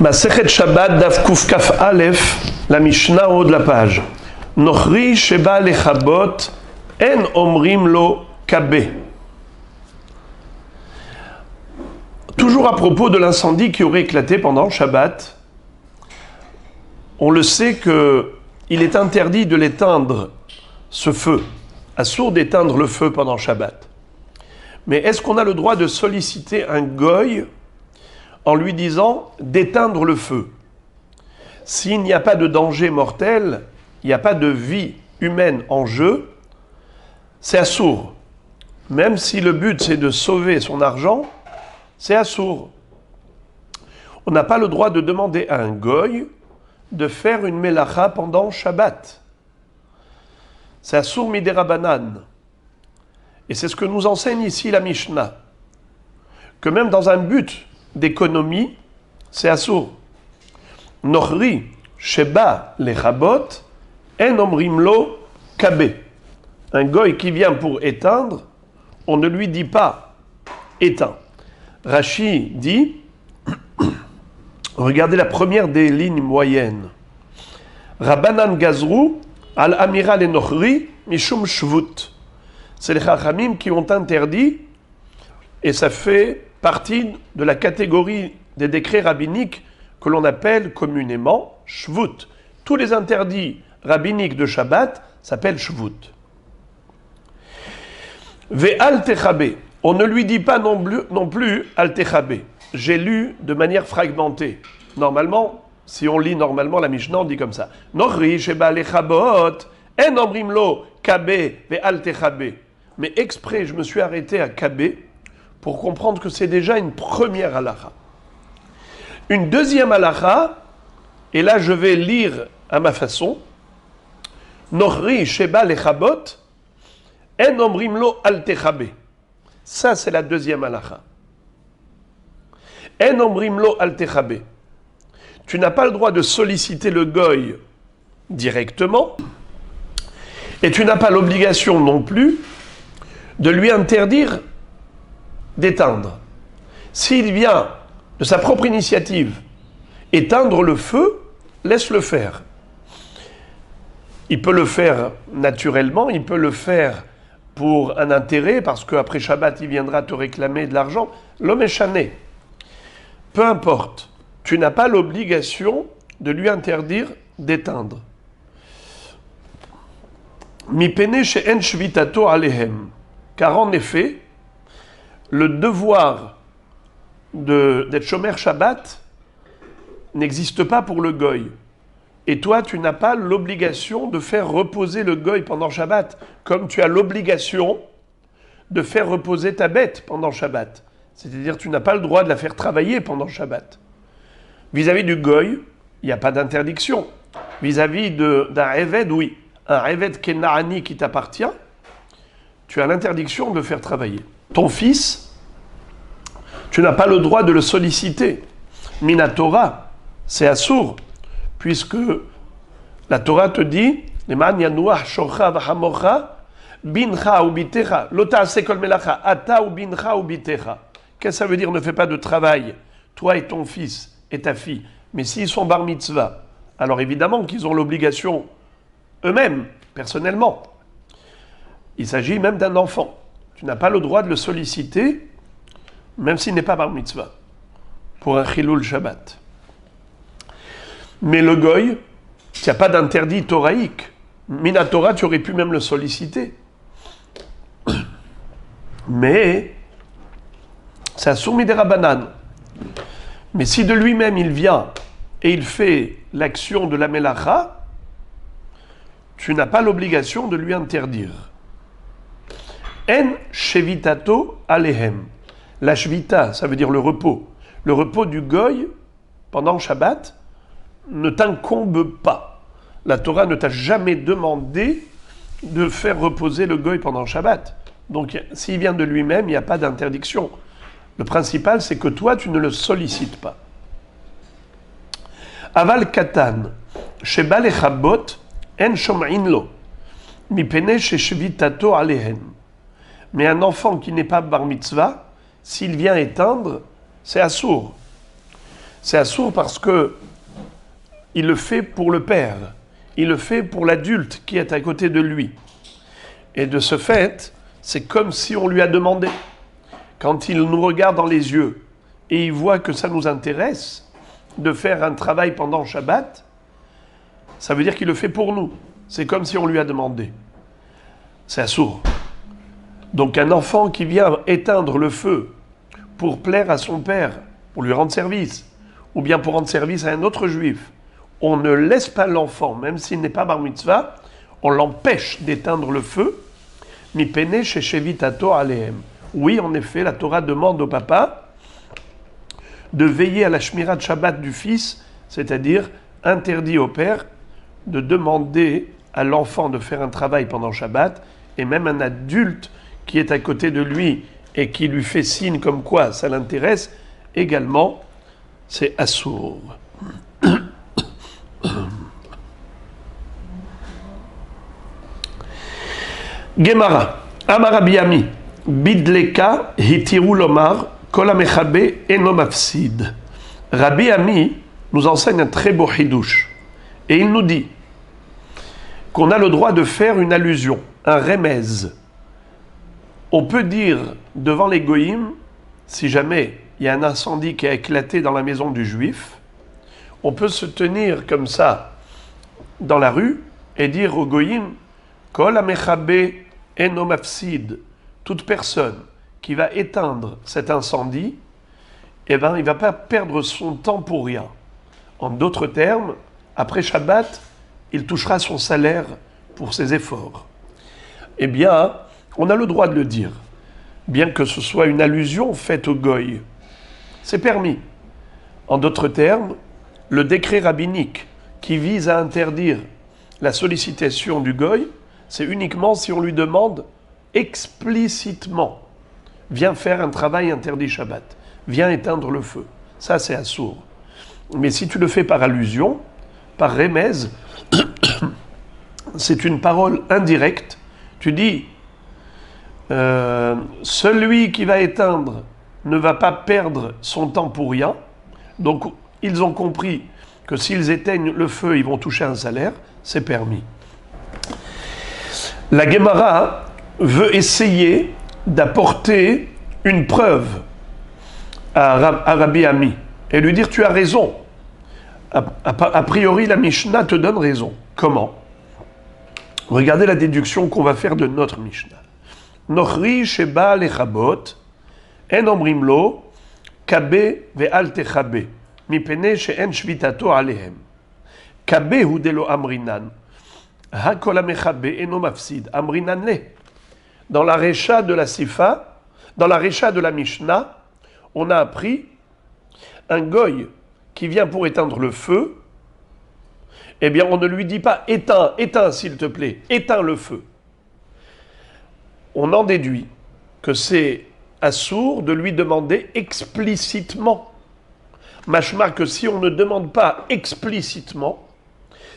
Masechet Shabbat Daf Kuf Kaf Aleph, la Mishnah au haut de la page. Nochri Sheba Lechabot En Omrim Lo Kabe. Toujours à propos de l'incendie qui aurait éclaté pendant Shabbat, on le sait qu'il est interdit de l'éteindre, ce feu. Assour d'éteindre le feu pendant Shabbat. Mais est-ce qu'on a le droit de solliciter un goy en lui disant d'éteindre le feu? S'il n'y a pas de danger mortel, il n'y a pas de vie humaine en jeu, c'est assour. Même si le but c'est de sauver son argent, c'est assour. On n'a pas le droit de demander à un goy de faire une melacha pendant Shabbat. C'est assour midérabanan. Et c'est ce que nous enseigne ici la Mishnah. Que même dans un but d'économie, c'est assour. Nochri sheba lechabot en omrim lo kabe. Un goy qui vient pour éteindre, on ne lui dit pas éteins. Rashi dit, regardez la première des lignes moyennes. Rabbanan gazru al amira le nochri mishum shvut. C'est les chachamim qui ont interdit, et ça fait partie de la catégorie des décrets rabbiniques que l'on appelle communément shvut. Tous les interdits rabbiniques de Shabbat s'appellent shvut. Ve'al techabe. On ne lui dit pas non plus al techabe. J'ai lu de manière fragmentée. Normalement, si on lit normalement la Mishnah, on dit comme ça. Nochri sheba lechabot en omrim lo kabe ve'al techabe. Mais exprès, je me suis arrêté à kabe pour comprendre que c'est déjà une première halakha. Une deuxième halakha, et là je vais lire à ma façon. Nochri sheba lechabot en omrim lo al techabe. Ça c'est la deuxième halakha. En omrim lo al techabe. Tu n'as pas le droit de solliciter le goy directement, et tu n'as pas l'obligation non plus de lui interdire d'éteindre. S'il vient de sa propre initiative éteindre le feu, laisse-le faire. Il peut le faire naturellement, il peut le faire pour un intérêt, parce qu'après Shabbat, il viendra te réclamer de l'argent. L'homme est chané. Peu importe, tu n'as pas l'obligation de lui interdire d'éteindre. Mi pene she'en shvitato alehem. Car en effet, le devoir d'être shomer Shabbat n'existe pas pour le goy. Et toi, tu n'as pas l'obligation de faire reposer le goy pendant Shabbat, comme tu as l'obligation de faire reposer ta bête pendant Shabbat. C'est-à-dire, tu n'as pas le droit de la faire travailler pendant Shabbat. Vis-à-vis du goy, il n'y a pas d'interdiction. Vis-à-vis d'un Eved, oui. Un Eved Kena'ani qui t'appartient, tu as l'interdiction de le faire travailler. Ton fils, tu n'as pas le droit de le solliciter. Minatora, c'est assour, puisque la Torah te dit Leman yanuach shorcha v'hamorcha bincha ou bitecha lota sekol melacha ata ou bincha ou bitecha. Qu'est-ce que ça veut dire? Ne fais pas de travail, toi et ton fils et ta fille. Mais s'ils sont bar mitzvah, alors évidemment qu'ils ont l'obligation eux-mêmes, personnellement. Il s'agit même d'un enfant. Tu n'as pas le droit de le solliciter, même s'il n'est pas bar mitzvah, pour un chilul Shabbat. Mais le goy, il n'y a pas d'interdit toraïque. Minatora, tu aurais pu même le solliciter. Mais, c'est assour midérabanan. Mais si de lui-même il vient et il fait l'action de la melacha, tu n'as pas l'obligation de lui interdire. En shevitato alehem. La shvita, ça veut dire le repos. Le repos du goy pendant Shabbat ne t'incombe pas. La Torah ne t'a jamais demandé de faire reposer le goy pendant Shabbat. Donc s'il vient de lui-même, il n'y a pas d'interdiction. Le principal, c'est que toi, tu ne le sollicites pas. Aval katan, sheba lechabot en shom'in lo, mipene sheshvitato alehen. Mais un enfant qui n'est pas bar mitzvah, s'il vient éteindre, c'est assour. C'est assourd parce que il le fait pour le père, il le fait pour l'adulte qui est à côté de lui. Et de ce fait, c'est comme si on lui a demandé. Quand il nous regarde dans les yeux et il voit que ça nous intéresse de faire un travail pendant Shabbat, ça veut dire qu'il le fait pour nous. C'est comme si on lui a demandé. C'est assourd. Donc un enfant qui vient éteindre le feu pour plaire à son père, pour lui rendre service, ou bien pour rendre service à un autre juif, on ne laisse pas l'enfant, même s'il n'est pas bar mitzvah, on l'empêche d'éteindre le feu. Mipene sheshevitato alehem. Oui, en effet, la Torah demande au papa de veiller à la shmirat Shabbat du fils, c'est-à-dire interdit au père de demander à l'enfant de faire un travail pendant Shabbat, et même un adulte qui est à côté de lui et qui lui fait signe comme quoi ça l'intéresse, également, c'est assourd. Gemara, Amar Rabbi Ami, Bidleka hitiru lomar kol hamechabe eno mafsid. Rabbi Ami nous enseigne un très beau hidouche. Et il nous dit qu'on a le droit de faire une allusion, un remez. On peut dire devant les goïms, si jamais il y a un incendie qui a éclaté dans la maison du juif, on peut se tenir comme ça dans la rue et dire aux goïms, Kol hamechabe eno mafsid, toute personne qui va éteindre cet incendie, eh ben, il ne va pas perdre son temps pour rien. En d'autres termes, après Shabbat, il touchera son salaire pour ses efforts. Eh bien, on a le droit de le dire, bien que ce soit une allusion faite au goy. C'est permis. En d'autres termes, le décret rabbinique qui vise à interdire la sollicitation du goy, c'est uniquement si on lui demande explicitement « Viens faire un travail interdit Shabbat, viens éteindre le feu ». Ça, c'est assourd. Mais si tu le fais par allusion, par remez, c'est une parole indirecte. Tu dis celui qui va éteindre ne va pas perdre son temps pour rien. Donc, ils ont compris que s'ils éteignent le feu, ils vont toucher un salaire. C'est permis. La Gemara veut essayer d'apporter une preuve à Rabbi Ami et lui dire tu as raison. A priori, la Mishnah te donne raison. Comment? Regardez la déduction qu'on va faire de notre Mishnah. Nochri sheba lechabot en omrim lo kabe ve'al techabe mipene she'en shvitato alehem. Kabe hu delo amrinan hakol hamechabe eno mafsid amrinan le. Dans la Recha de la Sifa, dans la Recha de la Mishnah, on a appris un goy qui vient pour éteindre le feu, eh bien on ne lui dit pas éteins, éteins s'il te plaît, éteins le feu. On en déduit que c'est assourd de lui demander explicitement. Mashma que si on ne demande pas explicitement,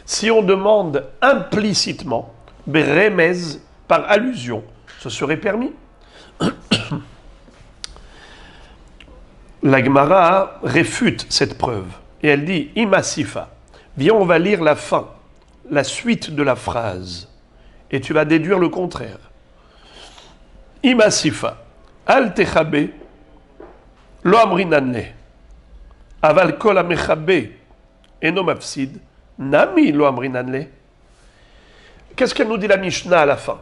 si on demande implicitement, beremez, par allusion, ce serait permis. La Gemara réfute cette preuve et elle dit Imasifa. Viens, on va lire la fin, la suite de la phrase, et tu vas déduire le contraire. Imasifa. Al techabe lo amrinanne. Aval kol hamechabe eno mafsid. Nami lo amrinanne. Qu'est-ce qu'elle nous dit la Mishnah à la fin?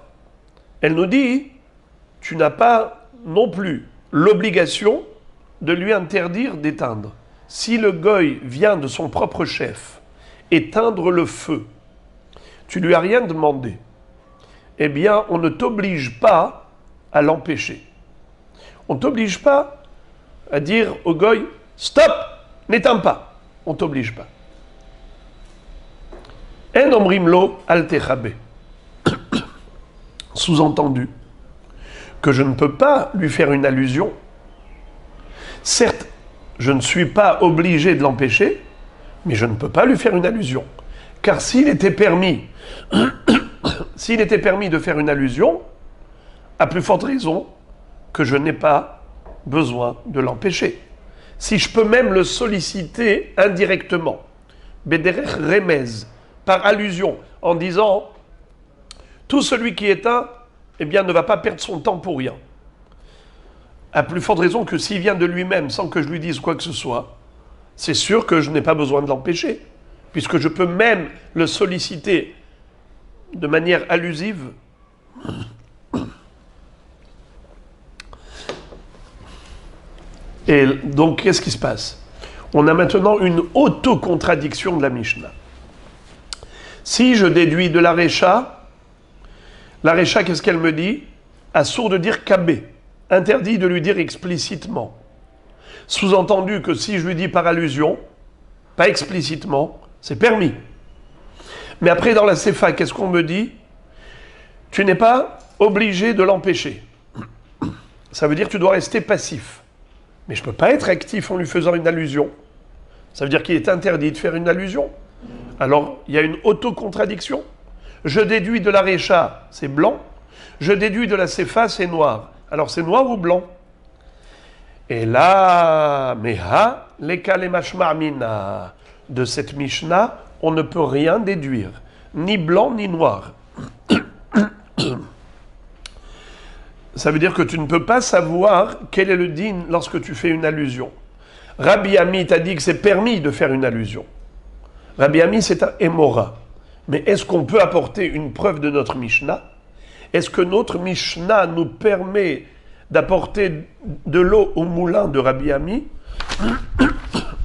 Elle nous dit tu n'as pas non plus l'obligation de lui interdire d'éteindre. Si le goy vient de son propre chef éteindre le feu, tu lui as rien demandé, eh bien, on ne t'oblige pas à l'empêcher. On ne t'oblige pas à dire au goy stop, n'éteins pas. On ne t'oblige pas. En omrim lo al techabe. Sous-entendu que je ne peux pas lui faire une allusion. Certes, je ne suis pas obligé de l'empêcher, mais je ne peux pas lui faire une allusion. Car s'il était permis, de faire une allusion, à plus forte raison que je n'ai pas besoin de l'empêcher. si je peux même le solliciter indirectement, bederech remez, par allusion, en disant tout celui qui éteint, eh bien, ne va pas perdre son temps pour rien. À plus forte raison que s'il vient de lui-même sans que je lui dise quoi que ce soit, c'est sûr que je n'ai pas besoin de l'empêcher, puisque je peux même le solliciter de manière allusive. Et donc, qu'est-ce qui se passe? On a maintenant une autocontradiction de la Mishnah. Si je déduis de la Récha, qu'est-ce qu'elle me dit? Assour de dire kabé, interdit de lui dire explicitement. Sous-entendu que si je lui dis par allusion, pas explicitement, c'est permis. Mais après, dans la Sefa, qu'est-ce qu'on me dit? Tu n'es pas obligé de l'empêcher. Ça veut dire que tu dois rester passif. Mais je ne peux pas être actif en lui faisant une allusion. Ça veut dire qu'il est interdit de faire une allusion. Alors, il y a une autocontradiction. Je déduis de la Récha, c'est blanc. Je déduis de la Sefa, c'est noir. Alors, c'est noir ou blanc? Et là, meha, leka le mashma mina. De cette Mishnah, on ne peut rien déduire. Ni blanc, ni noir. Ça veut dire que tu ne peux pas savoir quel est le din lorsque tu fais une allusion. Rabbi Ami t'a dit que c'est permis de faire une allusion. Rabbi Ami, c'est un émora. Mais est-ce qu'on peut apporter une preuve de notre Mishnah? Est-ce que notre Mishnah nous permet d'apporter de l'eau au moulin de Rabbi Ami?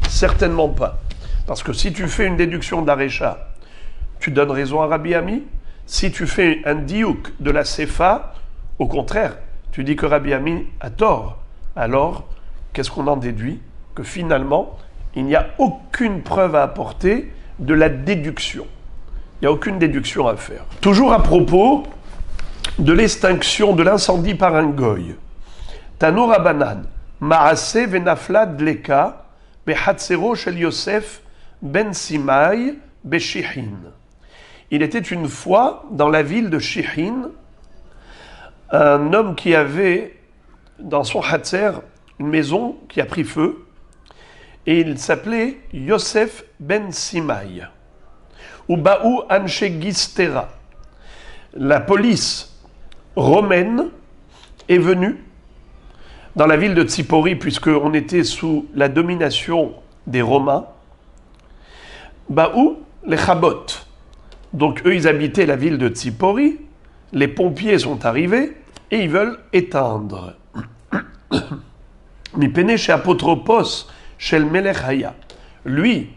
Certainement pas. Parce que si tu fais une déduction de la Récha, tu donnes raison à Rabbi Ami. Si tu fais un diouk de la Sefa, au contraire, tu dis que Rabbi Ami a tort. Alors, qu'est-ce qu'on en déduit? Que finalement, il n'y a aucune preuve à apporter de la déduction. Il n'y a aucune déduction à faire. Toujours à propos de l'extinction de l'incendie par un goy. Tano Rabanan, Maase venafla dleka, behatsero shel Yosef ben Simai beshihin. Il était une fois dans la ville de Shihin un homme qui avait dans son hatser une maison qui a pris feu et il s'appelait Yosef ben Simai. Ou Baou Anshe Gistera. La police romaine est venue dans la ville de Tsipori, puisqu'on était sous la domination des Romains. Baou les Chabot. Donc eux, ils habitaient la ville de Tsipori. Les pompiers sont arrivés et ils veulent éteindre. Mipene chez Apotropos, chez le Melech Haya. Lui,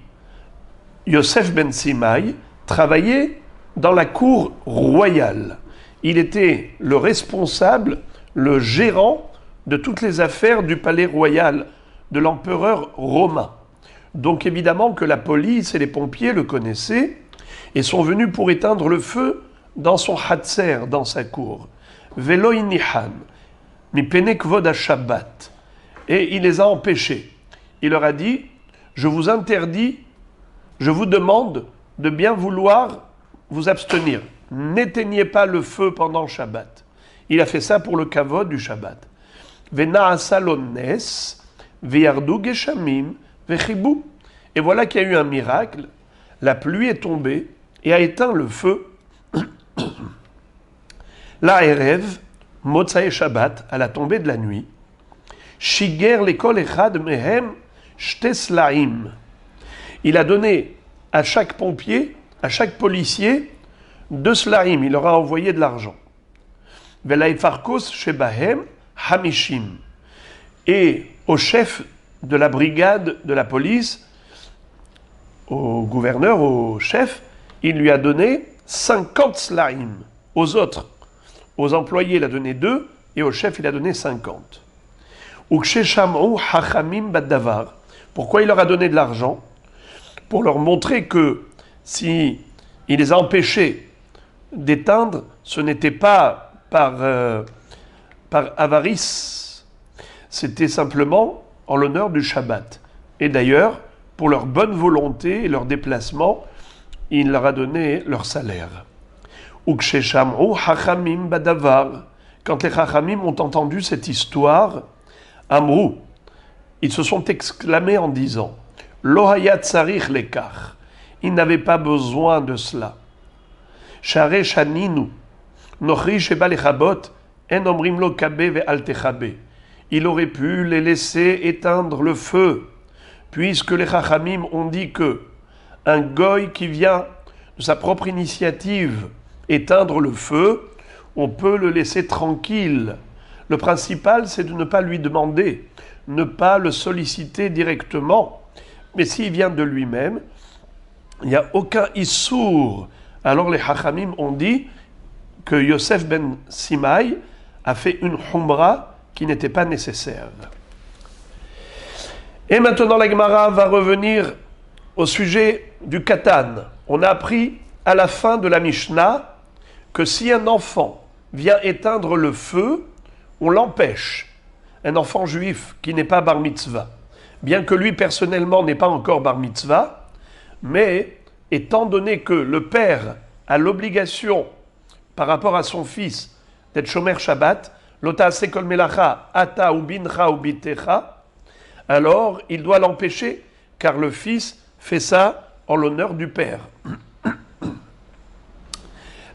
Yosef ben Simai, travaillait dans la cour royale. Il était le responsable, le gérant de toutes les affaires du palais royal de l'empereur romain. Donc évidemment que la police et les pompiers le connaissaient et sont venus pour éteindre le feu dans son hatser, dans sa cour. Velo inihan, mi pene kvod Shabbat. Et il les a empêchés. Il leur a dit, je vous interdis, je vous demande de bien vouloir vous abstenir. N'éteignez pas le feu pendant Shabbat. Il a fait ça pour le kavod du Shabbat. Vena'asa lones, ve'yardu geshamim, ve'chibou. Et voilà qu'il y a eu un miracle. La pluie est tombée et a éteint le feu. La erev, Motsae Shabbat, à la tombée de la nuit. Shiger lekol echad mehem shteslaim. Il a donné à chaque pompier, à chaque policier, 2 slaim. Il leur a envoyé de l'argent. Velaifarkos shebahem hamishim. Et au chef de la brigade de la police, au gouverneur, au chef, il lui a donné 50 slaim. Aux autres, aux employés, il a donné 2, et au chef, il a donné 50. Pourquoi il leur a donné de l'argent? Pour leur montrer que si il les a empêchés d'éteindre, ce n'était pas par avarice, c'était simplement en l'honneur du Shabbat. Et d'ailleurs, pour leur bonne volonté et leur déplacement, il leur a donné leur salaire. Quand les Chachamim ont entendu cette histoire, Amrou, ils se sont exclamés en disant Lo hayat tsarich lekach. Ils n'avaient pas besoin de cela. Share shaninu. Nochri sheba lechabot. En omrim lo kabe ve'al techabe. Il aurait pu les laisser éteindre le feu, puisque les chachamim ont dit que un goy qui vient de sa propre initiative éteindre le feu, on peut le laisser tranquille. Le principal, c'est de ne pas lui demander, ne pas le solliciter directement. Mais s'il vient de lui-même, il n'y a aucun issour. Alors les Chachamim ont dit que Yosef ben Simaï a fait une humra qui n'était pas nécessaire. Et maintenant la Gemara va revenir au sujet du katan. On a appris à la fin de la Mishnah que si un enfant vient éteindre le feu, on l'empêche. Un enfant juif qui n'est pas bar mitzvah, bien que lui personnellement n'est pas encore bar mitzvah, mais étant donné que le père a l'obligation par rapport à son fils d'être shomer Shabbat, lota sekol melacha ata ou bincha ou bitecha, alors il doit l'empêcher car le fils fait ça en l'honneur du père.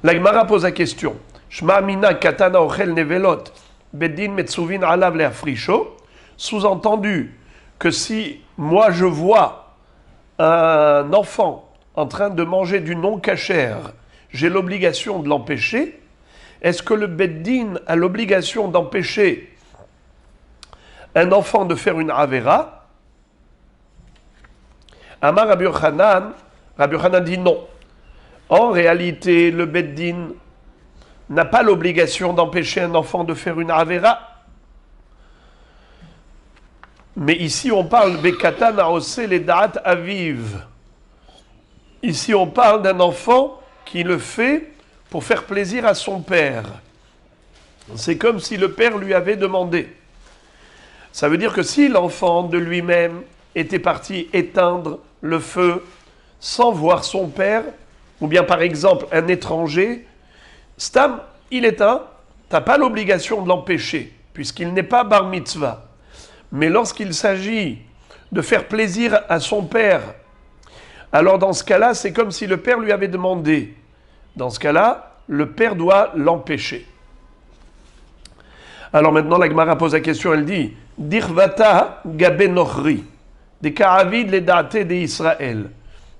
La Gemara pose la question. Shma mina katana ochel nevelot bedin metzuvin alav leafrisho. Sous-entendu que si moi je vois un enfant en train de manger du non-cachère, j'ai l'obligation de l'empêcher. Est-ce que le beddin a l'obligation d'empêcher un enfant de faire une avera? Amar Rabbi Yochanan dit non. En réalité, le beddin n'a pas l'obligation d'empêcher un enfant de faire une avera. Mais ici, on parle Bekatan Aose les Da'at Aviv. Ici, on parle d'un enfant qui le fait pour faire plaisir à son père. C'est comme si le père lui avait demandé. Ça veut dire que si l'enfant de lui-même était parti éteindre le feu sans voir son père, ou bien par exemple un étranger, Stam, il éteint, tu n'as pas l'obligation de l'empêcher, puisqu'il n'est pas bar mitzvah. Mais lorsqu'il s'agit de faire plaisir à son père, alors dans ce cas-là, c'est comme si le père lui avait demandé. Dans ce cas-là, le père doit l'empêcher. Alors maintenant, la Gemara pose la question, elle dit Dirvata gabe nochri, des karavid les daate de Israël.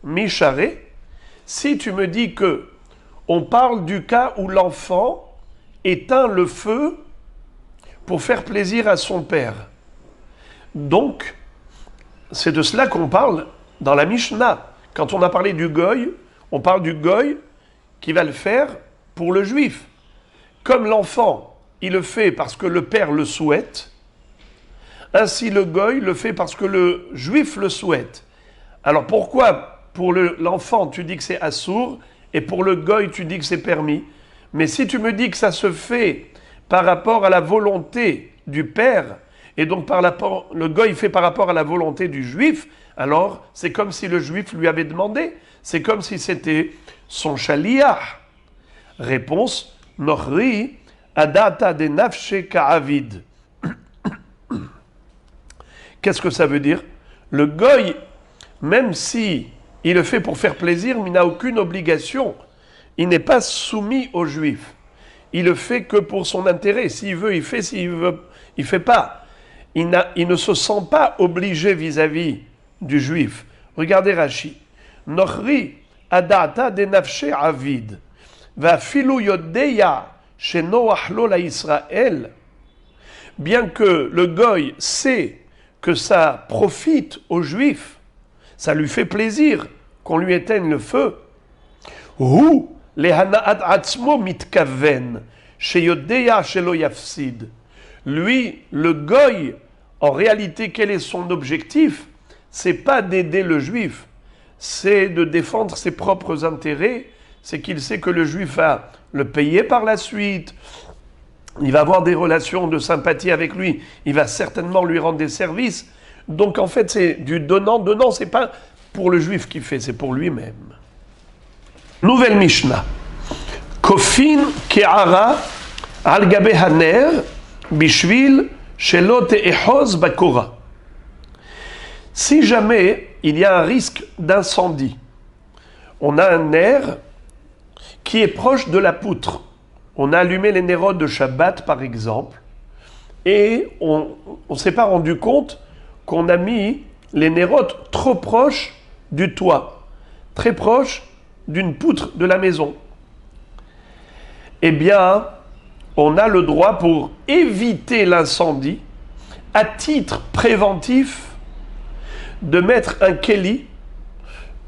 Mishare, si tu me dis que on parle du cas où l'enfant éteint le feu pour faire plaisir à son père. Donc, c'est de cela qu'on parle dans la Mishnah. Quand on a parlé du goy, on parle du goy qui va le faire pour le juif. Comme l'enfant, il le fait parce que le père le souhaite, ainsi le goy le fait parce que le juif le souhaite. Alors pourquoi pour l'enfant tu dis que c'est assour et pour le goy tu dis que c'est permis? Mais si tu me dis que ça se fait par rapport à la volonté du père, et donc le goy fait par rapport à la volonté du juif, alors c'est comme si le juif lui avait demandé, c'est comme si c'était son shaliach. Réponse, Nochri adata de nafshe ka'avid. Qu'est-ce que ça veut dire? Le goy, même si il le fait pour faire plaisir, mais il n'a aucune obligation. Il n'est pas soumis aux juifs. Il le fait que pour son intérêt. S'il veut, il fait. S'il veut, il ne fait pas. Il ne se sent pas obligé vis-à-vis du juif. Regardez Rashi. Nochri adata de nafshe avid. Va filu yodeya sheno achlo la Israël. Bien que le goy sait que ça profite aux juifs, ça lui fait plaisir qu'on lui éteigne le feu. Hu lehana'at atzmo mitkaven sheyodeya shelo yafsid. Lui, le goy, en réalité, quel est son objectif? C'est pas d'aider le juif, c'est de défendre ses propres intérêts. C'est qu'il sait que le juif va le payer par la suite. Il va avoir des relations de sympathie avec lui. Il va certainement lui rendre des services. Donc en fait, c'est du donnant-donnant. C'est pas pour le juif qu'il fait, c'est pour lui-même. Nouvelle Mishnah. Kofin ke'ara al gabe haner bishvil shelo te'ehoz bakora. Si jamais il y a un risque d'incendie, on a un ner qui est proche de la poutre. On a allumé les nérodes de Shabbat, par exemple, et on ne s'est pas rendu compte qu'on a mis les nérodes trop proches du toit, très proches d'une poutre de la maison. Eh bien, on a le droit, pour éviter l'incendie, à titre préventif, de mettre un keli,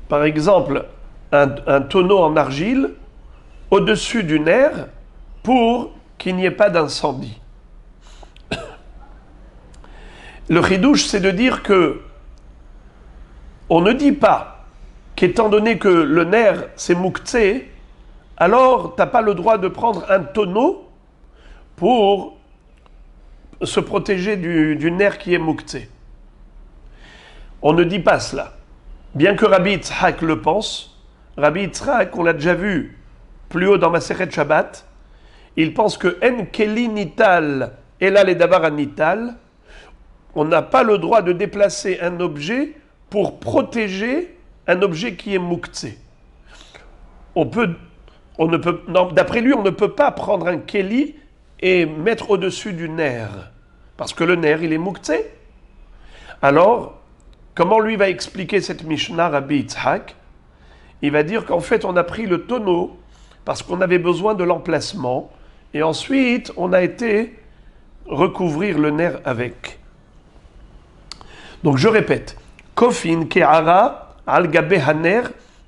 par exemple un tonneau en argile, au-dessus du ner pour qu'il n'y ait pas d'incendie. Le chidouche, c'est de dire que on ne dit pas qu'étant donné que le ner c'est mouktsé, alors tu n'as pas le droit de prendre un tonneau pour se protéger du ner qui est mouktsé. On ne dit pas cela. Bien que Rabbi Yitzhak le pense, Rabbi Yitzhak, on l'a déjà vu plus haut dans Masechet Shabbat, il pense que En Keli Nital, et là les Davar Nital, on n'a pas le droit de déplacer un objet pour protéger un objet qui est mouktsé. D'après lui, on ne peut pas prendre un Keli et mettre au-dessus du ner, parce que le ner, il est mouktsé. Alors, comment lui va expliquer cette Mishnah, Rabbi Yitzhak? Il va dire qu'en fait, on a pris le tonneau parce qu'on avait besoin de l'emplacement, et ensuite, on a été recouvrir le ner avec. Donc, je répète. Kofin ke'ara al gabe haner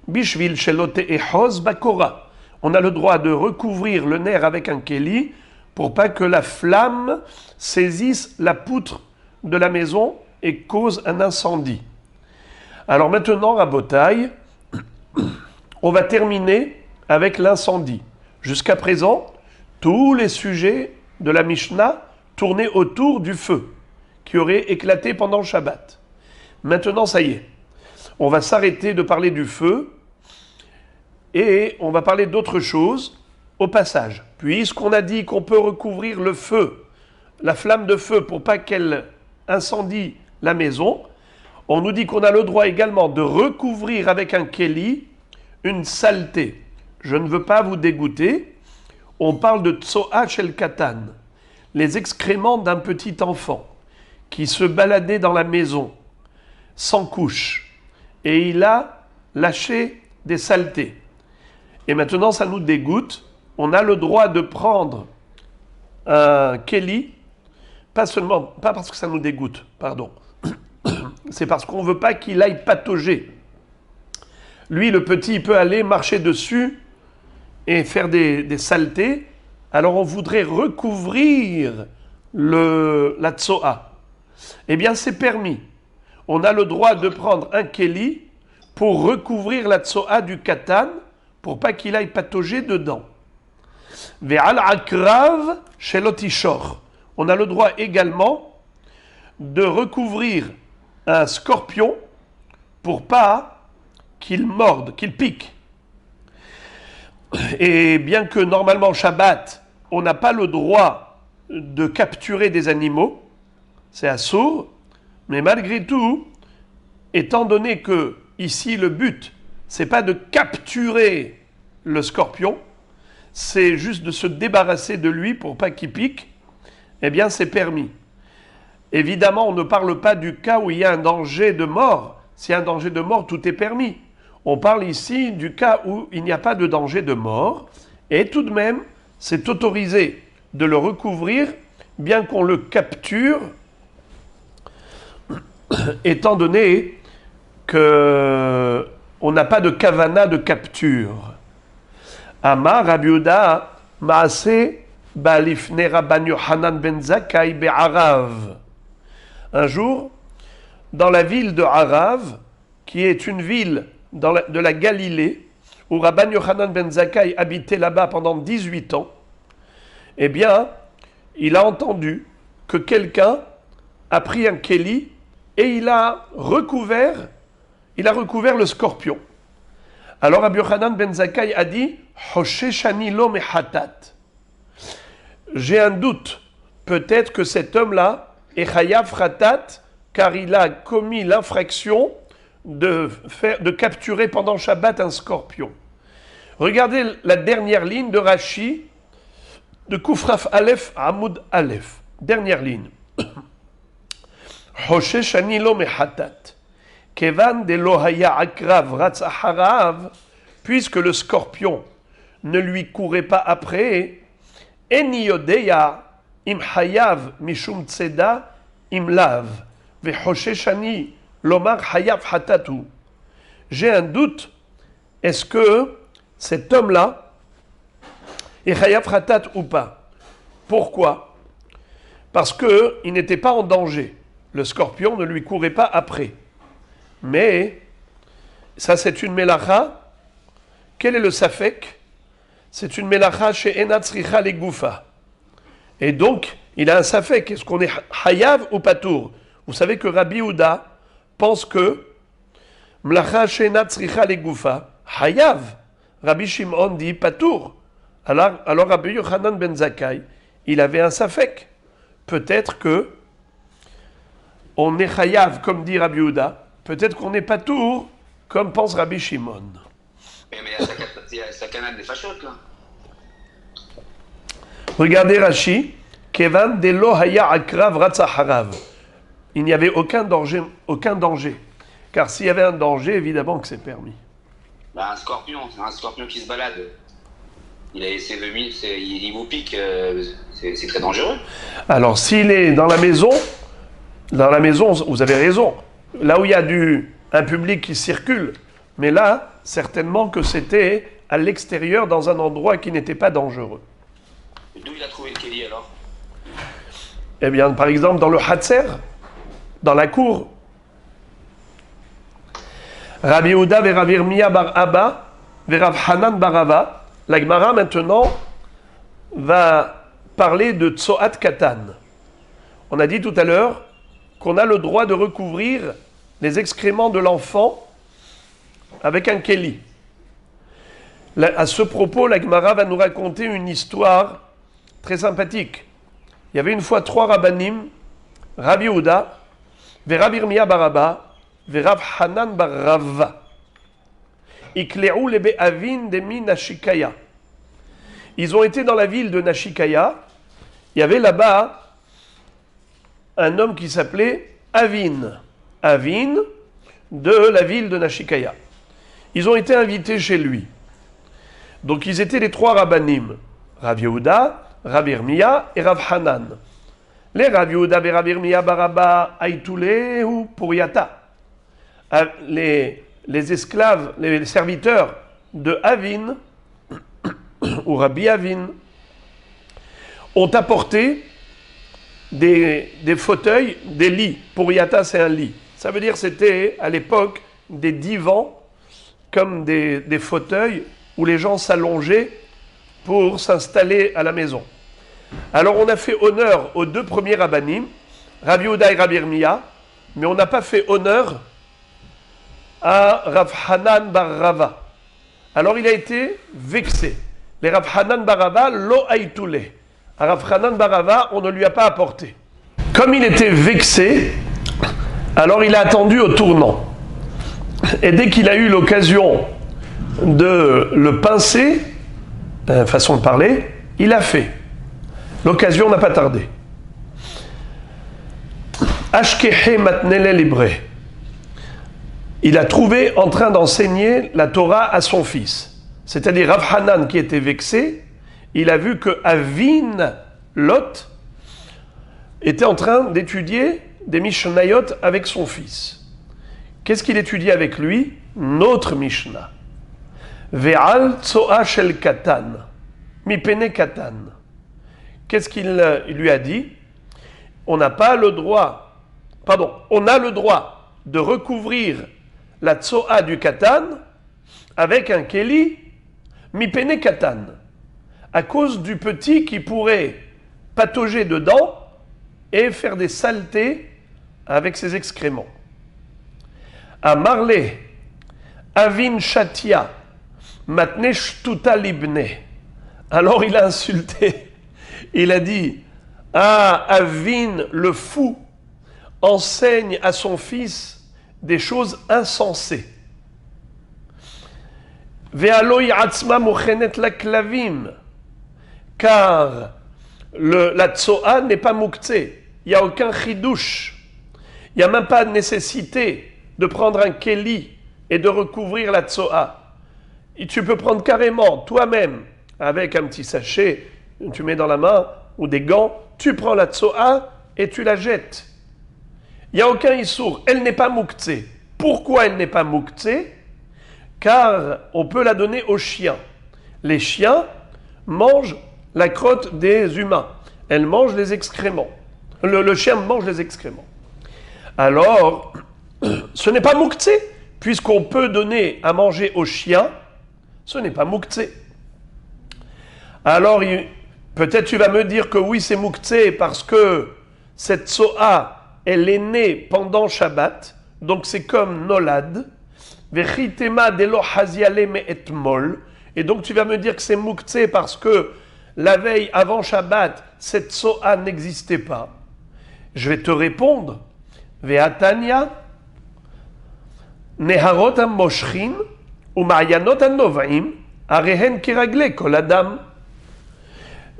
bishvil shelote ehoz bakora. On a le droit de recouvrir le ner avec un keli pour pas que la flamme saisisse la poutre de la maison et cause un incendie. Alors maintenant, Rabotai, on va terminer avec l'incendie. Jusqu'à présent, tous les sujets de la Mishnah tournaient autour du feu qui aurait éclaté pendant Shabbat. Maintenant, ça y est, on va s'arrêter de parler du feu et on va parler d'autre chose au passage. Puisqu'on a dit qu'on peut recouvrir le feu, la flamme de feu, pour pas qu'elle incendie la maison, on nous dit qu'on a le droit également de recouvrir avec un keli une saleté. Je ne veux pas vous dégoûter. On parle de tsoa shel katan, les excréments d'un petit enfant qui se baladait dans la maison sans couche et il a lâché des saletés. Et maintenant, ça nous dégoûte. On a le droit de prendre un keli, pas parce que ça nous dégoûte, pardon. C'est parce qu'on ne veut pas qu'il aille patauger. Lui, le petit, il peut aller marcher dessus et faire des saletés. Alors on voudrait recouvrir la tsoa. Eh bien, c'est permis. On a le droit de prendre un keli pour recouvrir la tsoa du katan, pour pas qu'il aille patauger dedans. Ve'al akrav shelotishor. On a le droit également de recouvrir un scorpion pour pas qu'il morde, qu'il pique. Et bien que normalement Shabbat, on n'a pas le droit de capturer des animaux, c'est assourd, mais malgré tout, étant donné que ici le but, c'est pas de capturer le scorpion, c'est juste de se débarrasser de lui pour pas qu'il pique, eh bien c'est permis. Évidemment, on ne parle pas du cas où il y a un danger de mort. S'il y a un danger de mort, tout est permis. On parle ici du cas où il n'y a pas de danger de mort, et tout de même, c'est autorisé de le recouvrir, bien qu'on le capture, étant donné qu'on n'a pas de kavana de capture. Amar Rabbi Yehuda Maase Balifne Rabban Yochanan ben Zakkai be'Arav. Un jour, dans la ville de Arav, qui est une ville de la Galilée, où Rabban Yochanan ben Zakkai habitait là-bas pendant 18 ans, eh bien, il a entendu que quelqu'un a pris un keli et il a recouvert le scorpion. Alors Rabbi Yochanan ben Zakkai a dit « Hosheshani lo mehatat » j'ai un doute, peut-être que cet homme-là est chayav ratat, car il a commis l'infraction de capturer pendant Shabbat un scorpion. Regardez la dernière ligne de Rashi, de Kufraf Aleph Amoud Aleph. Dernière ligne. Hoshesh ani lo mehatat. Kevan de lo haya akrav ratz aharav. Puisque le scorpion ne lui courait pas après, eni yodeya im hayav mishum tzeda im lav. Ve hoshesh ani lomar hayav hatatu. J'ai un doute, est-ce que cet homme-là est hayav hatat ou pas? Pourquoi? Parce qu'il n'était pas en danger. Le scorpion ne lui courait pas après. Mais, ça c'est une mélacha. Quel est le safek? C'est une mélacha chez Enatzricha les Goufa. Et donc, il a un safek. Est-ce qu'on est hayav ou patour? Vous savez que Rabbi Houda pense que mlacha chez Enatzricha les Goufa, hayav. Rabbi Shimon dit patour. Alors Rabbi Yochanan ben Zakkai, il avait un safek. Peut-être que on est chayav, comme dit Rabbi Houda. Peut-être qu'on n'est pas tour, comme pense Rabbi Shimon. Mais il y a sa canade des fachotes, là. Regardez Rashi. Kevan de lo haya akrav ratzaharav. Il n'y avait aucun danger. Car s'il y avait un danger, évidemment que c'est permis. Bah, un scorpion qui se balade. C'est venu, il vous pique, c'est très dangereux. Alors, s'il est dans la maison, vous avez raison. Là où il y a un public qui circule, mais là, certainement que c'était à l'extérieur, dans un endroit qui n'était pas dangereux. D'où il a trouvé le kéli alors? Eh bien, par exemple, dans le Hatzer, dans la cour. Rabbi Houda ve Rabbi Irmia bar Abba ve Rav Hanan bar Ava. La Gemara maintenant va parler de Tsoat Katan. On a dit tout à l'heure qu'on a le droit de recouvrir les excréments de l'enfant avec un kéli. À ce propos, la Gemara va nous raconter une histoire très sympathique. Il y avait une fois 3 rabbanim, Rabbi Houda, Rabbi Irmia bar Abba, Rav Hanan bar Rava. Ikle'u le be'avin de mi Nashikaya. Ils ont été dans la ville de Nashikaya. Il y avait là-bas un homme qui s'appelait Avin. Avin de la ville de Nashikaya. Ils ont été invités chez lui. Donc ils étaient les 3 rabbanim. Rabbi Houda, Rabbi Irmia et Rav Hanan. Les Rabbi Houda et Rabbi Irmia baraba aïtoulé ou puriata. Les esclaves, les serviteurs de Avin, ou Rabbi Avin, ont apporté des fauteuils, des lits. Puriata, c'est un lit. Ça veut dire que c'était, à l'époque, des divans, comme des fauteuils où les gens s'allongeaient pour s'installer à la maison. Alors on a fait honneur aux 2 premiers rabbanim, Rabbi Houda et Rabbi Irmia, mais on n'a pas fait honneur à Rav Hanan bar Rava. Alors il a été vexé. Les Rav Hanan bar Rava lo aïtoule. À Rav Hanan bar Rava, on ne lui a pas apporté. Comme il était vexé, alors il a attendu au tournant. Et dès qu'il a eu l'occasion de le pincer, façon de parler, il a fait. L'occasion n'a pas tardé. Ashkehe matnele libre. Il a trouvé en train d'enseigner la Torah à son fils. C'est-à-dire Rav Hanan qui était vexé, il a vu que Avin, Lot, était en train d'étudier des Mishnayot avec son fils. Qu'est-ce qu'il étudiait avec lui? Notre Mishnah. Ve'al tsoa shel katan, mipene katan. Qu'est-ce qu'il lui a dit? On a le droit de recouvrir la tsoa du katan avec un keli mipene katan, à cause du petit qui pourrait patauger dedans et faire des saletés avec ses excréments. À Marley, Avin Shatia, Matne Shtuta Libne. Alors il a insulté, il a dit, ah, Avin le fou, enseigne à son fils des choses insensées. Ve'alo ya'atzma mochenet la klavim, car la tsoa n'est pas mouktsé. Il n'y a aucun chidouche. Il n'y a même pas de nécessité de prendre un keli et de recouvrir la tsoa. Et tu peux prendre carrément toi-même, avec un petit sachet, tu mets dans la main, ou des gants, tu prends la tsoa et tu la jettes. Il n'y a aucun issour. Elle n'est pas mouktsé. Pourquoi elle n'est pas mouktsé? Car on peut la donner aux chiens. Les chiens mangent la crotte des humains. Elles mangent les excréments. Le chien mange les excréments. Alors, ce n'est pas mouktsé, puisqu'on peut donner à manger aux chiens, ce n'est pas mouktsé. Alors, peut-être tu vas me dire que oui, c'est mouktsé parce que cette tsoa, elle est née pendant Shabbat, donc c'est comme nolad. Vechitema delo haziale me etmol. Et donc tu vas me dire que c'est mouktsé parce que la veille avant Shabbat, cette tsoa n'existait pas. Je vais te répondre. Ve'atanya neharot ha-moshchin u'ma'yanot ha-novaim arehen kiragle kol adam.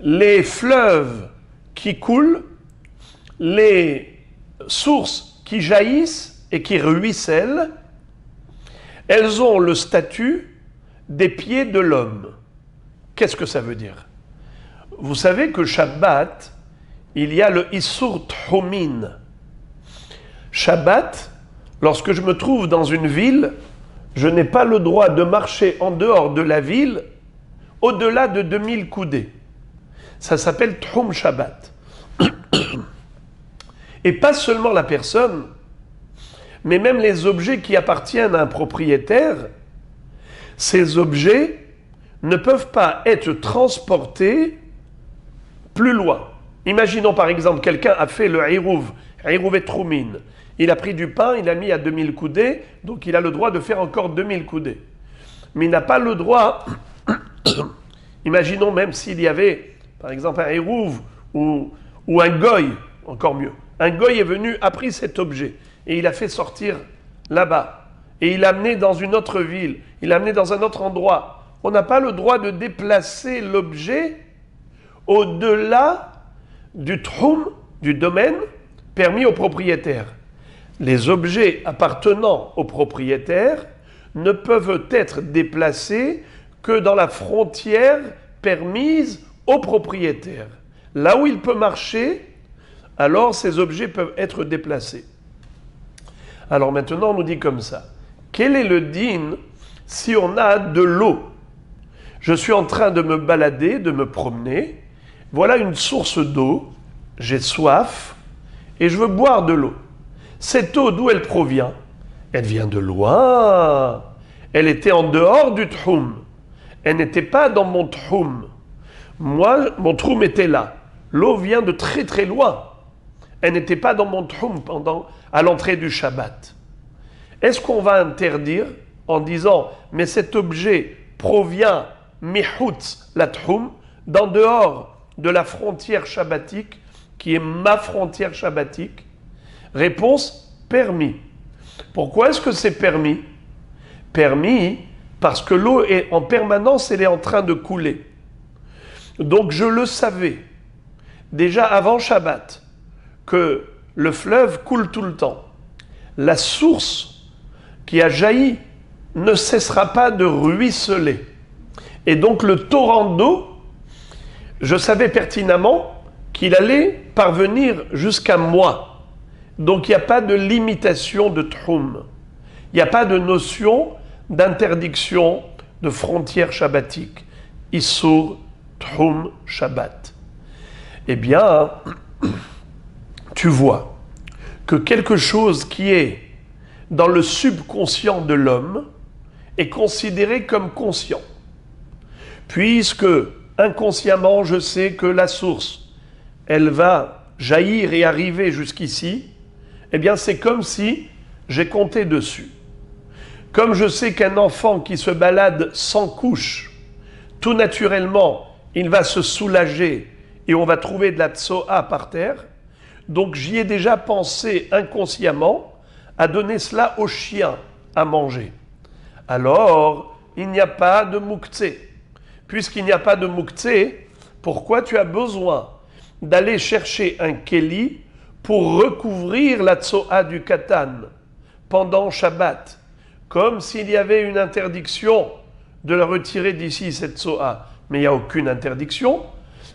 Les fleuves qui coulent, les sources qui jaillissent et qui ruissellent, elles ont le statut des pieds de l'homme. Qu'est-ce que ça veut dire? Vous savez que Shabbat, il y a le Issur Tchumin. Shabbat, lorsque je me trouve dans une ville, je n'ai pas le droit de marcher en dehors de la ville au-delà de 2000 coudées. Ça s'appelle Tchum Shabbat. Et pas seulement la personne, mais même les objets qui appartiennent à un propriétaire, ces objets ne peuvent pas être transportés plus loin. Imaginons par exemple, quelqu'un a fait le Hirouv et Troumin. Il a pris du pain, il a mis à 2000 coudées, donc il a le droit de faire encore 2000 coudées. Mais il n'a pas le droit, imaginons même s'il y avait par exemple un Hirouv ou un goy, encore mieux. Un goy est venu, a pris cet objet et il a fait sortir là-bas. Et il l'a amené dans une autre ville, il l'a amené dans un autre endroit. On n'a pas le droit de déplacer l'objet au-delà du tchoum, du domaine permis au propriétaire. Les objets appartenant au propriétaire ne peuvent être déplacés que dans la frontière permise au propriétaire. Là où il peut marcher, alors ces objets peuvent être déplacés. Alors maintenant, on nous dit comme ça. Quel est le din si on a de l'eau? Je suis en train de me balader, de me promener. Voilà une source d'eau. J'ai soif et je veux boire de l'eau. Cette eau, d'où elle provient? Elle vient de loin. Elle était en dehors du tchoum. Elle n'était pas dans mon tchoum. Moi, mon tchoum était là. L'eau vient de très très loin. Elle n'était pas dans mon tchoum à l'entrée du Shabbat. Est-ce qu'on va interdire en disant mais cet objet provient mihut la tchoum, d'en dehors de la frontière shabbatique qui est ma frontière shabbatique? Réponse, permis. Pourquoi est-ce que c'est permis? Permis parce que l'eau est en permanence, elle est en train de couler. Donc je le savais déjà avant Shabbat que le fleuve coule tout le temps. La source qui a jailli ne cessera pas de ruisseler. Et donc le torrent d'eau, je savais pertinemment qu'il allait parvenir jusqu'à moi. Donc il n'y a pas de limitation de tchoum. Il n'y a pas de notion d'interdiction de frontière shabbatique. Issur tchoum Shabbat. Eh bien, tu vois que quelque chose qui est dans le subconscient de l'homme est considéré comme conscient. Puisque inconsciemment, je sais que la source, elle va jaillir et arriver jusqu'ici, eh bien c'est comme si j'ai compté dessus. Comme je sais qu'un enfant qui se balade sans couche, tout naturellement, il va se soulager et on va trouver de la tsoa par terre, Donc j'y ai déjà pensé inconsciemment à donner cela aux chiens à manger. Alors, il n'y a pas de mouktsé. Puisqu'il n'y a pas de mouktsé, pourquoi tu as besoin d'aller chercher un kéli pour recouvrir la tsoa du katan pendant Shabbat, comme s'il y avait une interdiction de la retirer d'ici, cette tsoa. Mais il n'y a aucune interdiction.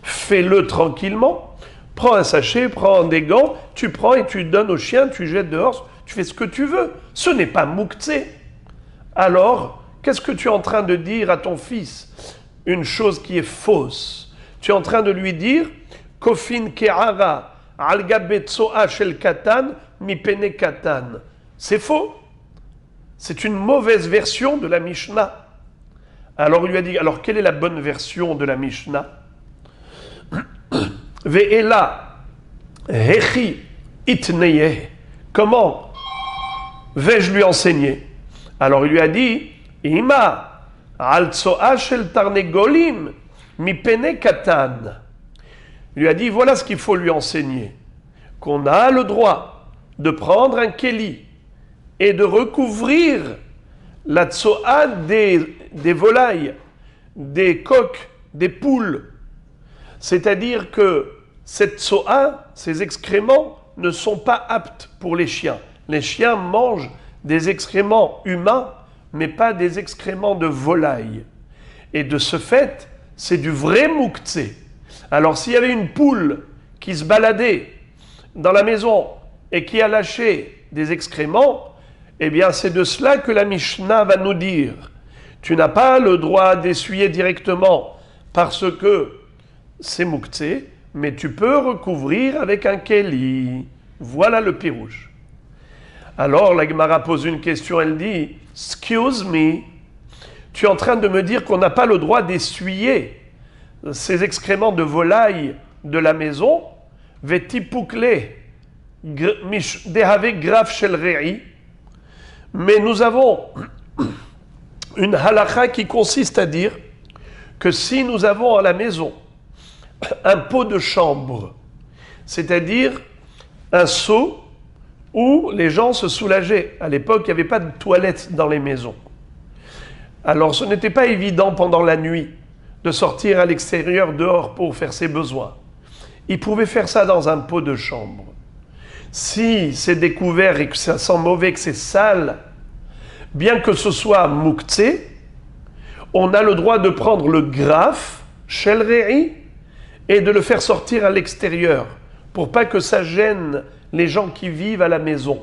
Fais-le tranquillement. Prends un sachet, prends des gants, tu prends et tu donnes au chien, tu jettes dehors, tu fais ce que tu veux. Ce n'est pas mouktsé. Alors, qu'est-ce que tu es en train de dire à ton fils? Une chose qui est fausse. Tu es en train de lui dire Kofin ke'ara al gabe tsoa shel katan mi pene katan. C'est faux. C'est une mauvaise version de la Mishnah. Alors il lui a dit, alors quelle est la bonne version de la Mishnah? Ve'ela hechi itneye. Comment vais-je lui enseigner? Alors il lui a dit, Ima al tsoa shel tarnegolim mi pene katan. Il lui a dit, voilà ce qu'il faut lui enseigner. Qu'on a le droit de prendre un kéli et de recouvrir la tsoa des volailles, des coqs, des poules. C'est-à-dire que cette tsoa, ces excréments, ne sont pas aptes pour les chiens. Les chiens mangent des excréments humains, mais pas des excréments de volailles. Et de ce fait, c'est du vrai mouktsé. Alors s'il y avait une poule qui se baladait dans la maison et qui a lâché des excréments, eh bien c'est de cela que la Mishnah va nous dire. Tu n'as pas le droit d'essuyer directement parce que c'est mouktsé, mais tu peux recouvrir avec un kéli. Voilà le pirouche. Alors la Gemara pose une question, elle dit « Excuse me, tu es en train de me dire qu'on n'a pas le droit d'essuyer ces excréments de volaille de la maison, vetipukle dehave graf shel rei » mais nous avons une halakha qui consiste à dire que si nous avons à la maison un pot de chambre, c'est-à-dire un seau où les gens se soulageaient. À l'époque, il n'y avait pas de toilettes dans les maisons. Alors ce n'était pas évident pendant la nuit de sortir à l'extérieur dehors pour faire ses besoins. Ils pouvaient faire ça dans un pot de chambre. Si c'est découvert et que ça sent mauvais, que c'est sale, bien que ce soit mouktsé, on a le droit de prendre le graphe, shel rei, et de le faire sortir à l'extérieur, pour pas que ça gêne les gens qui vivent à la maison.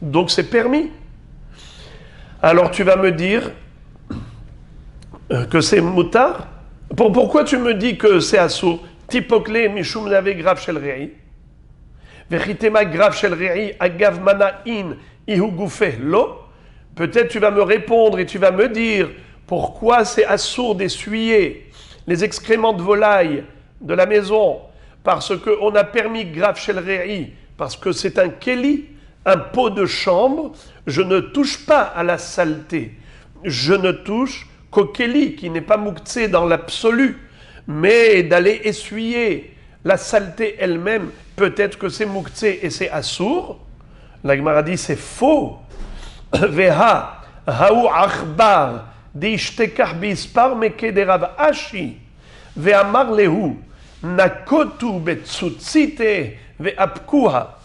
Donc c'est permis. Alors tu vas me dire que c'est moutard. Pourquoi tu me dis que c'est assour? Tipokle mishum nave graphe shel rei. Veritema graphe shel rei agav mana in ihu goufe lo. Peut-être tu vas me répondre et tu vas me dire pourquoi c'est assourd d'essuyer les excréments de volaille de la maison, parce qu'on a permis graf shel rei, parce que c'est un kéli, un pot de chambre. Je ne touche pas à la saleté, je ne touche qu'au kéli qui n'est pas mouktsé dans l'absolu, mais d'aller essuyer la saleté elle-même, peut-être que c'est mouktsé et c'est assour. La Gemara dit c'est faux. Veha haou achbar deishtekach bispar meke de Rav Ashi ve'amar lehu nakotu betzutzite ve'apkuha.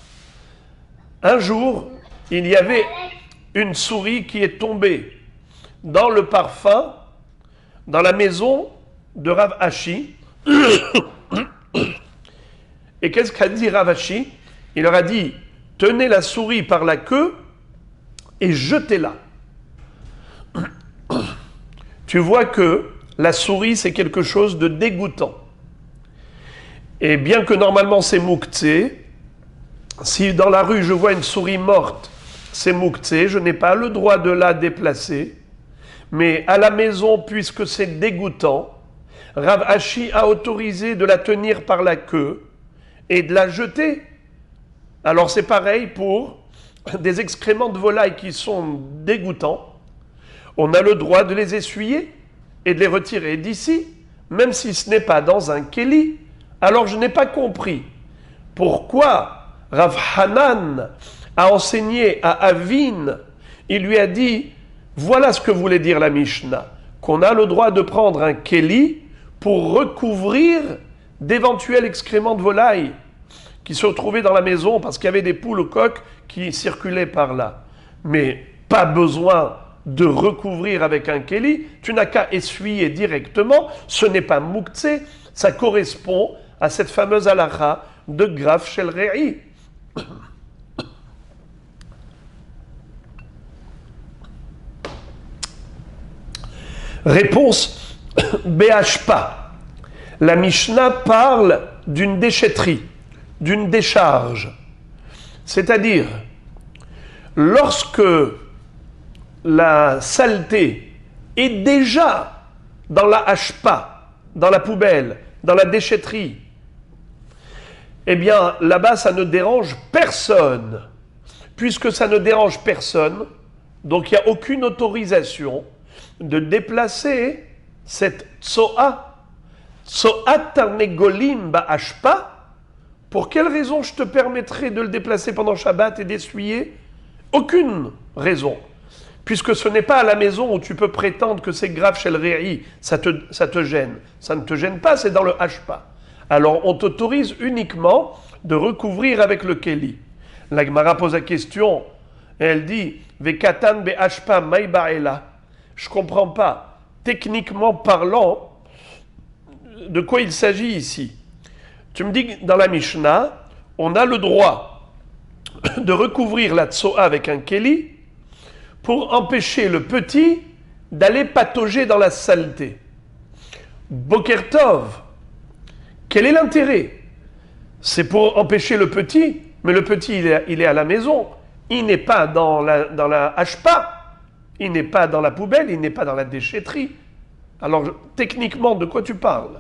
Un jour, il y avait une souris qui est tombée dans le parfum dans la maison de Rav Ashi. Et qu'est-ce qu'a dit Rav Ashi? Il leur a dit, tenez la souris par la queue et jetez-la. Tu vois que la souris, c'est quelque chose de dégoûtant. Et bien que normalement c'est mouktsé, si dans la rue je vois une souris morte, c'est mouktsé, je n'ai pas le droit de la déplacer. Mais à la maison, puisque c'est dégoûtant, Rav Ashi a autorisé de la tenir par la queue et de la jeter. Alors c'est pareil pour des excréments de volaille qui sont dégoûtants. On a le droit de les essuyer et de les retirer d'ici, même si ce n'est pas dans un kéli. Alors je n'ai pas compris pourquoi Rav Hanan a enseigné à Avin, il lui a dit, voilà ce que voulait dire la Mishnah, qu'on a le droit de prendre un keli pour recouvrir d'éventuels excréments de volaille qui se retrouvaient dans la maison parce qu'il y avait des poules au coq qui circulaient par là. Mais pas besoin de recouvrir avec un keli, tu n'as qu'à essuyer directement, ce n'est pas mouktsé, ça correspond à cette fameuse halakha de graf shel re'i. Réponse BHPA. La Mishnah parle d'une déchetterie, d'une décharge. C'est-à-dire, lorsque la saleté est déjà dans la hashpa, dans la poubelle, dans la déchetterie, eh bien, là-bas, ça ne dérange personne. Puisque ça ne dérange personne, donc il n'y a aucune autorisation de déplacer cette tsoa, tsoat tarnegolim ba'ashpa. Pour quelle raison je te permettrai de le déplacer pendant Shabbat et d'essuyer? Aucune raison. Puisque ce n'est pas à la maison où tu peux prétendre que c'est grave chez le ré'i, ça te gêne. Ça ne te gêne pas, c'est dans le hashpa. Alors on t'autorise uniquement de recouvrir avec le keli. La Gemara pose la question, et elle dit Vekatan be'ashpa maïba'ela. Je ne comprends pas, techniquement parlant, de quoi il s'agit ici. Tu me dis que dans la Mishnah, on a le droit de recouvrir la tsoa avec un keli pour empêcher le petit d'aller patauger dans la saleté. Boker Tov, quel est l'intérêt? C'est pour empêcher le petit, mais le petit il est à la maison, il n'est pas dans la hashpa. Il n'est pas dans la poubelle, il n'est pas dans la déchetterie. Alors, techniquement, de quoi tu parles?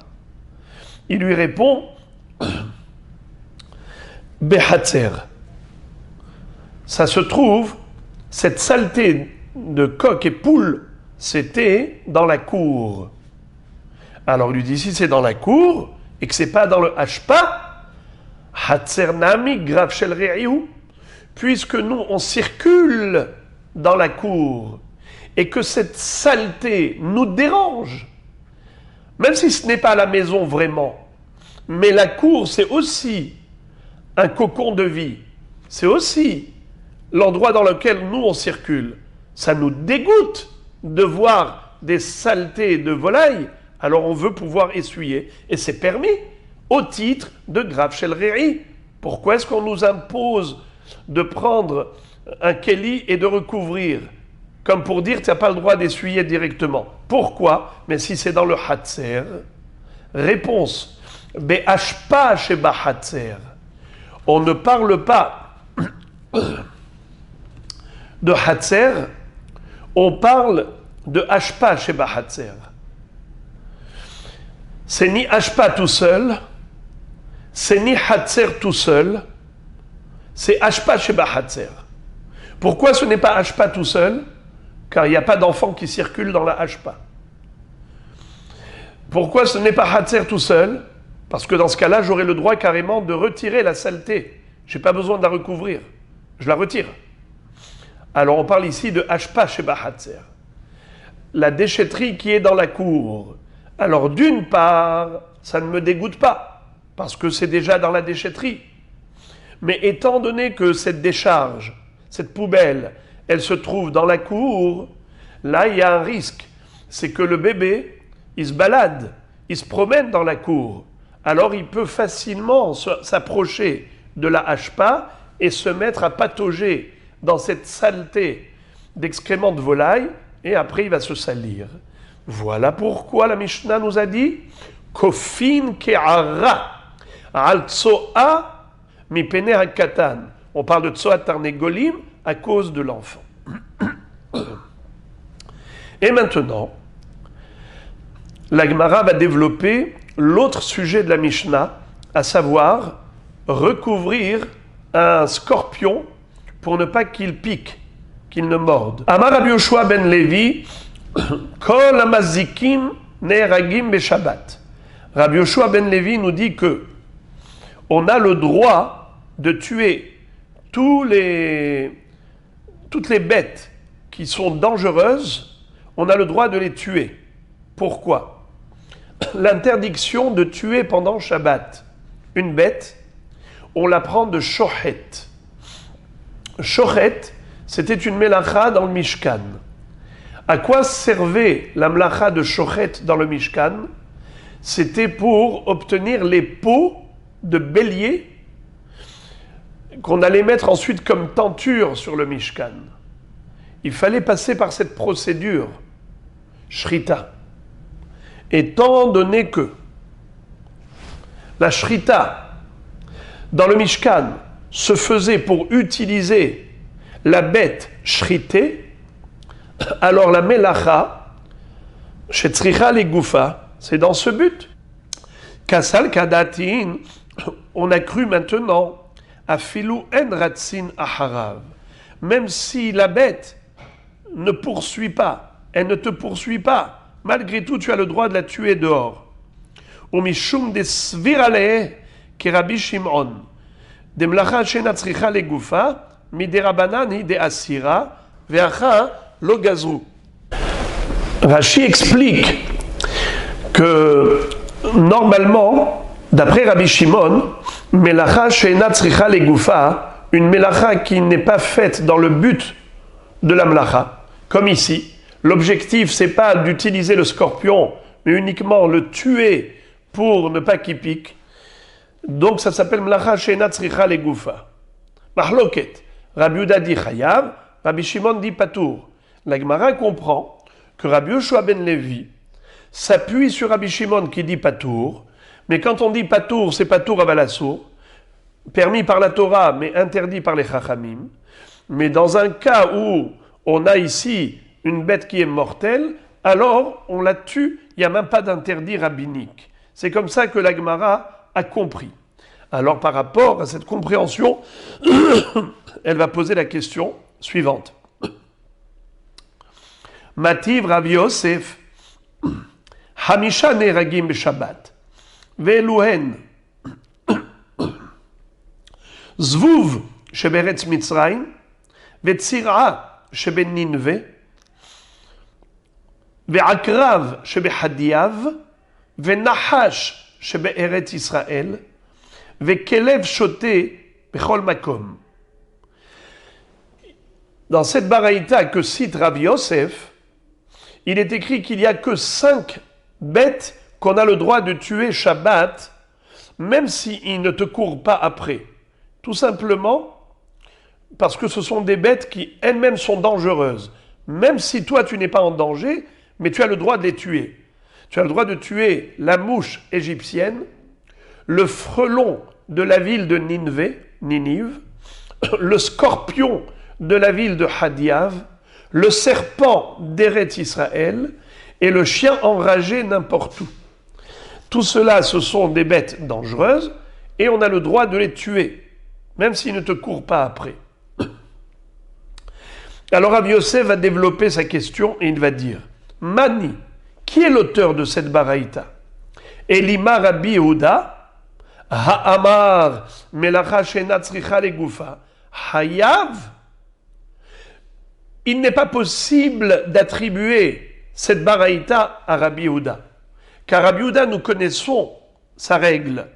Il lui répond Behatzer. Ça se trouve, cette saleté de coq et poule, c'était dans la cour. Alors, il lui dit si c'est dans la cour et que c'est pas dans le hashpa, Hatzer nami grav shel re'ihu, puisque nous, on circule dans la cour et que cette saleté nous dérange, même si ce n'est pas la maison vraiment, mais la cour c'est aussi un cocon de vie, c'est aussi l'endroit dans lequel nous on circule, ça nous dégoûte de voir des saletés de volaille, alors on veut pouvoir essuyer, et c'est permis au titre de grave shel re'i. Pourquoi est-ce qu'on nous impose de prendre un keli et de recouvrir? Comme pour dire, tu n'as pas le droit d'essuyer directement. Pourquoi? Mais si c'est dans le hatzer, réponse, be'ashpa sheba hatzer. On ne parle pas de hatzer, on parle de ashpa sheba hatzer. C'est ni ashpa tout seul, c'est ni hatzer tout seul, c'est ashpa sheba hatzer. Pourquoi ce n'est pas ashpa tout seul? Car il n'y a pas d'enfant qui circule dans la hashpa. Pourquoi ce n'est pas hatzer tout seul? Parce que dans ce cas-là, j'aurai le droit carrément de retirer la saleté. Je n'ai pas besoin de la recouvrir. Je la retire. Alors on parle ici de hashpa sheba hatzer. La déchetterie qui est dans la cour. Alors d'une part, ça ne me dégoûte pas, parce que c'est déjà dans la déchetterie. Mais étant donné que cette décharge, cette poubelle, elle se trouve dans la cour, là il y a un risque. C'est que le bébé, il se balade, il se promène dans la cour. Alors il peut facilement s'approcher de la hashpa et se mettre à patauger dans cette saleté d'excréments de volaille, et après il va se salir. Voilà pourquoi la Mishnah nous a dit Kofin ke'ara al tsoa mi pene hakatan. On parle de tsoa tarnegolim à cause de l'enfant. Et maintenant, la Gemara va développer l'autre sujet de la Mishnah, à savoir recouvrir un scorpion pour ne pas qu'il pique, qu'il ne morde. Amar Rabbi Yoshua ben Levi, Kol amazikim ne'eragim beShabbat. Rabbi Yoshua ben Levi nous dit que on a le droit de tuer toutes les bêtes qui sont dangereuses, on a le droit de les tuer. Pourquoi? L'interdiction de tuer pendant Shabbat une bête, on la prend de Shochet. Shochet, c'était une mélacha dans le Mishkan. À quoi servait la mélacha de Shochet dans le Mishkan? C'était pour obtenir les peaux de bélier qu'on allait mettre ensuite comme tenture sur le Mishkan. Il fallait passer par cette procédure, Shrita. Étant donné que la Shrita dans le Mishkan se faisait pour utiliser la bête shritée, alors la melacha, chez Tzricha les Goufa, c'est dans ce but. Kasal Kadatin, on a cru maintenant, à Filou en Ratsin Aharav, même si la bête ne poursuit pas, elle ne te poursuit pas, malgré tout tu as le droit de la tuer dehors. Ou mishum de svirale, ki Rabbi Shimon, de mlacha shena tzricha le gufa, mi de rabanani de asira, ve'acha lo gazru. Rashi explique que normalement, d'après Rabbi Shimon, melacha shena tzricha le gufa, une melacha qui n'est pas faite dans le but de la melacha, comme ici, l'objectif c'est pas d'utiliser le scorpion, mais uniquement le tuer pour ne pas qu'il pique. Donc ça s'appelle melacha she'ena tzricha le gufa. Mahloket, Rabbi Yehuda dit chayav, Rabbi Shimon dit patour. La Gemara comprend que Rabbi Yoshua ben Levi s'appuie sur Rabbi Shimon qui dit patour, mais quand on dit patour, c'est patour avalassour, permis par la Torah mais interdit par les chachamim. Mais dans un cas où on a ici une bête qui est mortelle, alors on la tue, il n'y a même pas d'interdit rabbinique. C'est comme ça que la Gemara a compris. Alors par rapport à cette compréhension, elle va poser la question suivante. Mativ Rav Yosef, Hamisha neragim b'Shabbat, ve'eluhen, Zvuv sheberetz Mitzrayim, ve'tzir'a sheben Ninve, ve'akrav shebehadiav, ve'nahash shebe'eretz Israël, ve'kelev shoté bechol makom. Dans cette baraïta que cite Rav Yosef, il est écrit qu'il n'y a que 5 bêtes qu'on a le droit de tuer Shabbat, même s'ils ne te courent pas après. Tout simplement parce que ce sont des bêtes qui elles-mêmes sont dangereuses. Même si toi tu n'es pas en danger, mais tu as le droit de les tuer. Tu as le droit de tuer la mouche égyptienne, le frelon de la ville de Ninive, le scorpion de la ville de Hadiav, le serpent d'Eretz Israël et le chien enragé n'importe où. Tout cela, ce sont des bêtes dangereuses et on a le droit de les tuer, même s'ils ne te courent pas après. Alors Rav Yosef va développer sa question et il va dire Mani, qui est l'auteur de cette baraïta? Elima Rabbi Yehuda, Ha'amar, Melacha She'ena Tzricha Legufa, Hayav. Il n'est pas possible d'attribuer cette baraïta à Rabbi Yehuda. Car Rabbi Yehuda, nous connaissons sa règle.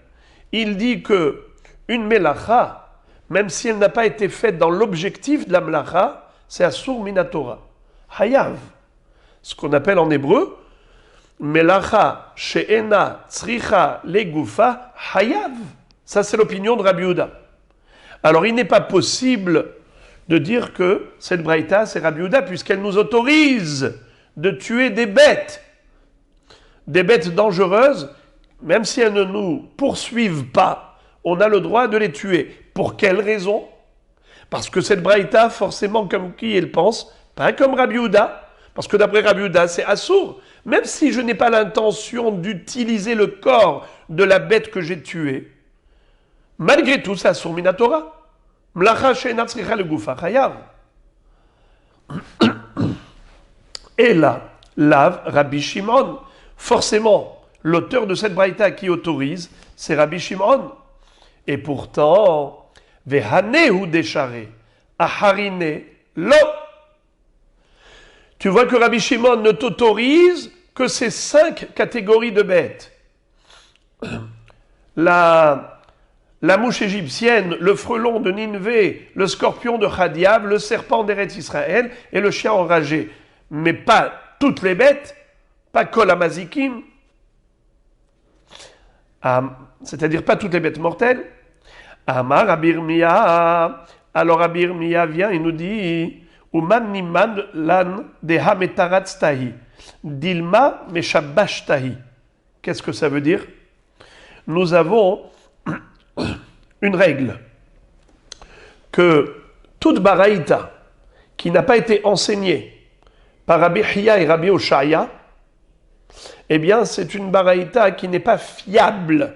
Il dit que une melacha, même si elle n'a pas été faite dans l'objectif de la melacha, c'est asur minatora. Hayav. Ce qu'on appelle en hébreu, melacha she'ena tzricha legufa hayav. Ça, c'est l'opinion de Rabbi Yehuda. Alors, il n'est pas possible de dire que cette braïta, c'est Rabbi Yehuda, puisqu'elle nous autorise de tuer des bêtes dangereuses, même si elles ne nous poursuivent pas, on a le droit de les tuer. Pour quelle raison? Parce que cette braïta, forcément, comme qui elle pense, pas comme Rabbi Yehuda, parce que d'après Rabbi Yehuda, c'est assour. Même si je n'ai pas l'intention d'utiliser le corps de la bête que j'ai tuée, malgré tout, c'est assour minatora. Et là, lave Rabbi Shimon. Forcément, l'auteur de cette braïta qui autorise, c'est Rabbi Shimon. Et pourtant, Vehanehu décharé. Aharine lo. Tu vois que Rabbi Shimon ne t'autorise que ces 5 catégories de bêtes. La mouche égyptienne, le frelon de Nineveh, le scorpion de Chadiav, le serpent d'Eretz Israël et le chien enragé. Mais pas toutes les bêtes, pas kol amazikim, c'est-à-dire pas toutes les bêtes mortelles. Amar Abirmia. Alors Abirmia vient et nous dit Uman niman lan deha metaratz tahi. Dilma meshabash tahi. Qu'est-ce que ça veut dire? Nous avons une règle que toute baraïta qui n'a pas été enseignée par Rabbi Hiya et Rabbi Oshaya, eh bien c'est une baraïta qui n'est pas fiable.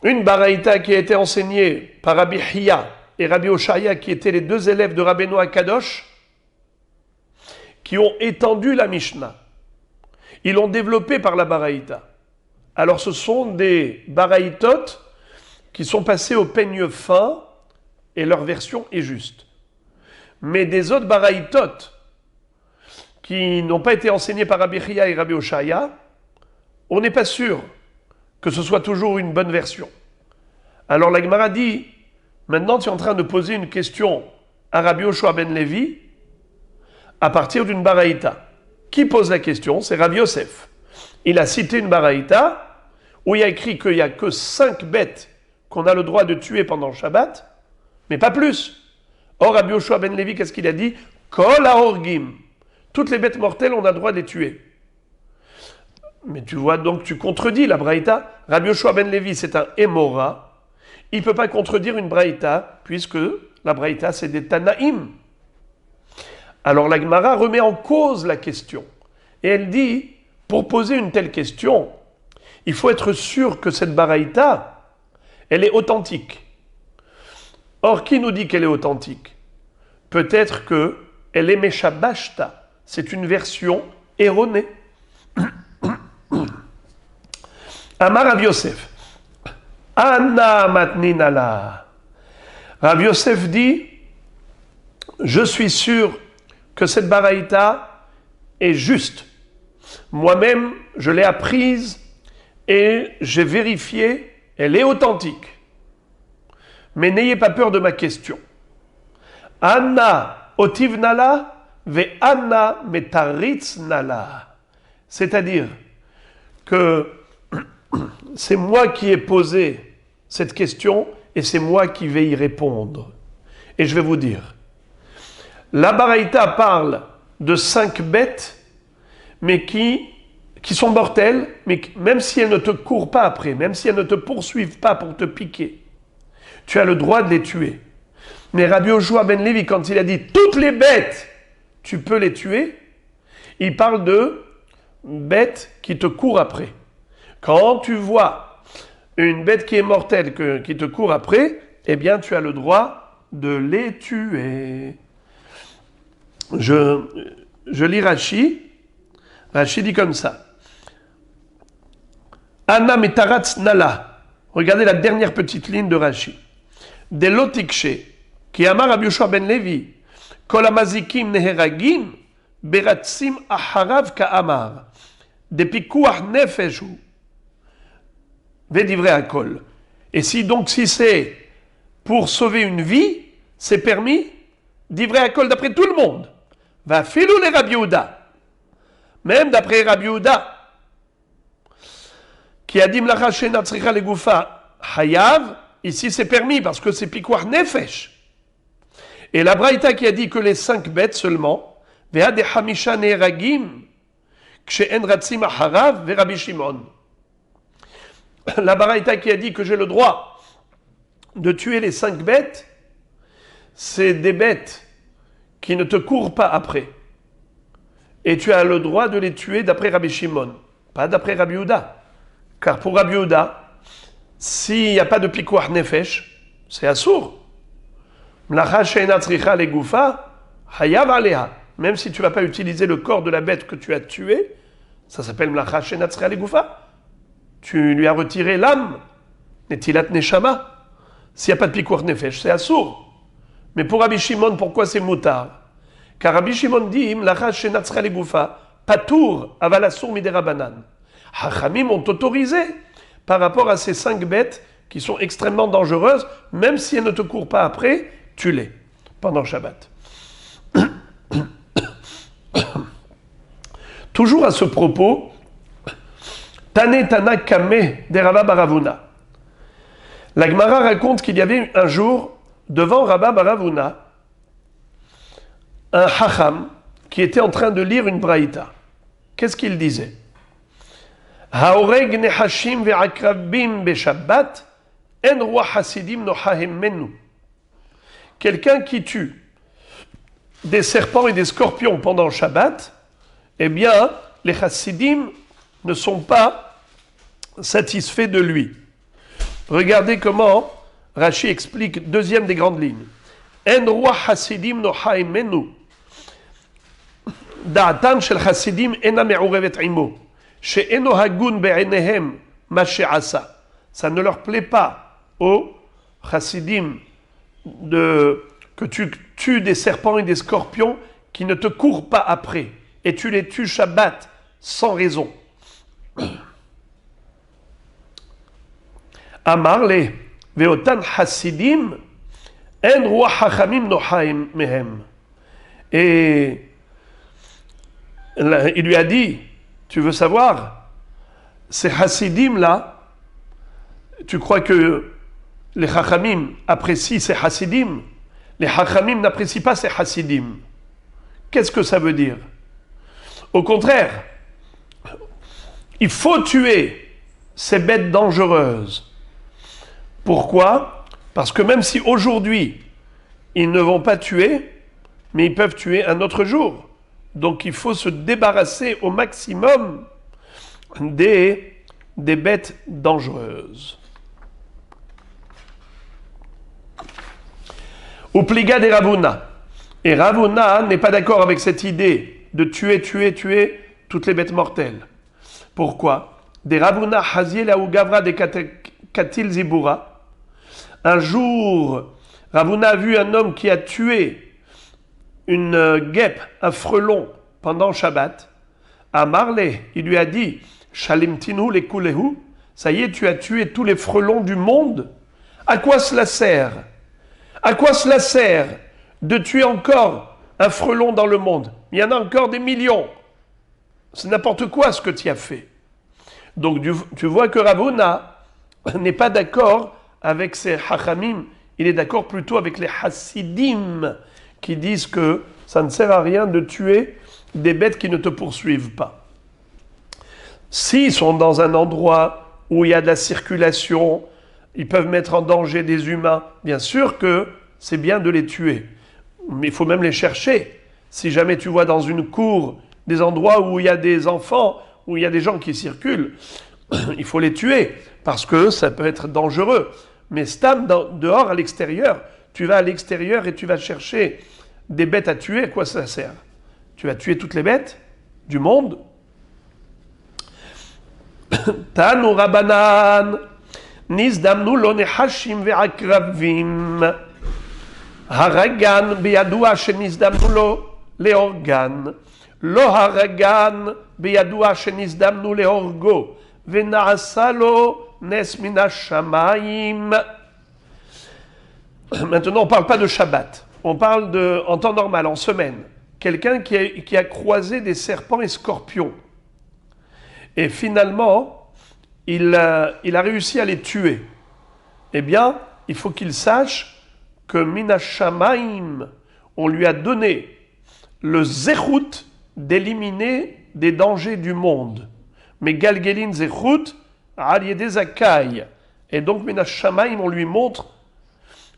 Une baraïta qui a été enseignée par Rabbi Hiya et Rabbi Oshaya, qui étaient les 2 élèves de Rabbeinu Akadosh, qui ont étendu la Mishnah. Ils l'ont développée par la baraïta. Alors ce sont des baraïtot qui sont passés au peigne fin et leur version est juste. Mais des autres baraïtot qui n'ont pas été enseignés par Rabbi Hiya et Rabbi Oshaya, on n'est pas sûr que ce soit toujours une bonne version. Alors la Gemara dit, maintenant tu es en train de poser une question à Rabbi Yoshua ben Levi à partir d'une baraïta. Qui pose la question? C'est Rabbi Yosef. Il a cité une baraïta où il y a écrit qu'il n'y a que 5 bêtes qu'on a le droit de tuer pendant le Shabbat, mais pas plus. Or, Rabbi Yoshua ben Levi, qu'est-ce qu'il a dit? Kol haorgim. Toutes les bêtes mortelles, on a le droit de les tuer. Mais tu vois, donc tu contredis la braïta. Rabbi Yoshua ben Levi, c'est un émora. Il ne peut pas contredire une braïta, puisque la braïta, c'est des Tanaïm. Alors la Gemara remet en cause la question. Et elle dit, pour poser une telle question, il faut être sûr que cette baraïta, elle est authentique. Or, qui nous dit qu'elle est authentique? Peut-être qu'elle est Meshabashta. C'est une version erronée. Amar Rav Yosef. Anna matninala. Rav Yosef dit, je suis sûr que cette baraïta est juste. Moi-même, je l'ai apprise et j'ai vérifié, elle est authentique. Mais n'ayez pas peur de ma question. Anna otivnala ve Anna metaritznala. C'est-à-dire que c'est moi qui ai posé cette question et c'est moi qui vais y répondre. Et je vais vous dire, la baraïta parle de 5 bêtes, mais qui sont mortelles, mais même si elles ne te courent pas après, même si elles ne te poursuivent pas pour te piquer, tu as le droit de les tuer. Mais Rabbi Yoshua ben Levi, quand il a dit toutes les bêtes, tu peux les tuer, il parle de bêtes qui te courent après. Quand tu vois une bête qui est mortelle, qui te court après, eh bien tu as le droit de les tuer. Je lis Rashi. Rashi dit comme ça. Anna metaratz nala. Regardez la dernière petite ligne de Rashi. De lotikshe, qui amar Rabbi Yoshua ben Levi, kol amazikim neheragim, beratzim aharav ka'amar, de pikuach nefeshu, vedivrei akol. Et si c'est pour sauver une vie, c'est permis, divrei akol d'après tout le monde. Va filou les Rabbi Yehuda. Même d'après Rabbi Yehuda, qui a dit mlacha she'ena tzricha legoufa hayav, ici c'est permis parce que c'est pikuach nefesh. Et la braïta qui a dit que les 5 bêtes seulement, veha de hamisha neheragim, kshe'en ratzim aharav, ve Rabbi Shimon. La braïta qui a dit que j'ai le droit de tuer les 5 bêtes, c'est des bêtes qui ne te courent pas après. Et tu as le droit de les tuer d'après Rabbi Shimon, pas d'après Rabbi Yehuda. Car pour Rabbi Yehuda, s'il n'y a pas de pikuach nefesh, c'est assour. Mlacha she'ena tzricha legoufa, hayav aleha. Même si tu ne vas pas utiliser le corps de la bête que tu as tuée, ça s'appelle mlacha she'ena tzricha legoufa. Tu lui as retiré l'âme, netilat neshama. S'il n'y a pas de pikuach nefesh, c'est assour. Mais pour Rabbi Shimon, pourquoi c'est moutar? Car Rabbi Shimon dit, Mlachash shenatzcha legoufa, patour, aval assour miderabanan. Hachamim ont autorisé par rapport à ces 5 bêtes qui sont extrêmement dangereuses, même si elles ne te courent pas après, tue-les pendant Shabbat. Toujours à ce propos, Tane Tana Kame de Rabba Baravuna. La Gemara raconte qu'il y avait un jour, devant Rabba Baravuna, un Chacham qui était en train de lire une braïta. Qu'est-ce qu'il disait? Haoreg nehashim ve'akrabim be'shabbat en roi hasidim nochahem menu. Quelqu'un qui tue des serpents et des scorpions pendant Shabbat, eh bien, les chassidim ne sont pas satisfaits de lui. Regardez comment Rashi explique, deuxième des grandes lignes. En roi hasidim nochahem menu. Da'atan shel hasidim ena me'urevet imo. She'eno hagun be'enehem ma she'asa. Ça ne leur plaît pas aux chassidim que tu tues des serpents et des scorpions qui ne te courent pas après. Et tu les tues Shabbat sans raison. Amarle ve'otan hasidim en roi hachamim nochaim mehem. Et il lui a dit, tu veux savoir, ces hasidim là, tu crois que les hachamim apprécient ces hasidim? Les hachamim n'apprécient pas ces hasidim. Qu'est-ce que ça veut dire? Au contraire, il faut tuer ces bêtes dangereuses. Pourquoi? Parce que même si aujourd'hui, ils ne vont pas tuer, mais ils peuvent tuer un autre jour. Donc il faut se débarrasser au maximum des bêtes dangereuses. Upliga de Ravuna. Et Ravuna n'est pas d'accord avec cette idée de tuer toutes les bêtes mortelles. Pourquoi? Des Ravuna Haziel ou Gavra de Katil Zibura. Un jour, Ravuna a vu un homme qui a tué une guêpe, un frelon, pendant Shabbat. À Marley, il lui a dit, Shalimtinu le kulehu, ça y est, tu as tué tous les frelons du monde. À quoi cela sert? À quoi cela sert de tuer encore un frelon dans le monde? Il y en a encore des millions. C'est n'importe quoi ce que tu as fait. Donc tu vois que Ravuna n'est pas d'accord avec ces hachamim, il est d'accord plutôt avec les hasidim qui disent que ça ne sert à rien de tuer des bêtes qui ne te poursuivent pas. S'ils sont dans un endroit où il y a de la circulation, ils peuvent mettre en danger des humains, bien sûr que c'est bien de les tuer. Mais il faut même les chercher. Si jamais tu vois dans une cour des endroits où il y a des enfants, où il y a des gens qui circulent, il faut les tuer, parce que ça peut être dangereux. Mais stam, dehors, à l'extérieur, tu vas à l'extérieur et tu vas chercher des bêtes à tuer, à quoi ça sert? Tu vas tuer toutes les bêtes du monde? Tanu Rabanan, Nizdamnu lo nehashim ve'akravim, Haragan biyadua shenizdamnu lo leorgan, lo haragan biyadua shenizdamnu leorgo, ve'naasa lo nes minash shamayim. Maintenant, on ne parle pas de Shabbat. On parle en temps normal, en semaine. Quelqu'un qui a croisé des serpents et scorpions. Et finalement, il a réussi à les tuer. Eh bien, il faut qu'il sache que Minashamaim, on lui a donné le zechut d'éliminer des dangers du monde. Mais Galgelin zechut, Aliédé Zakai. Et donc, Minashamaim, on lui montre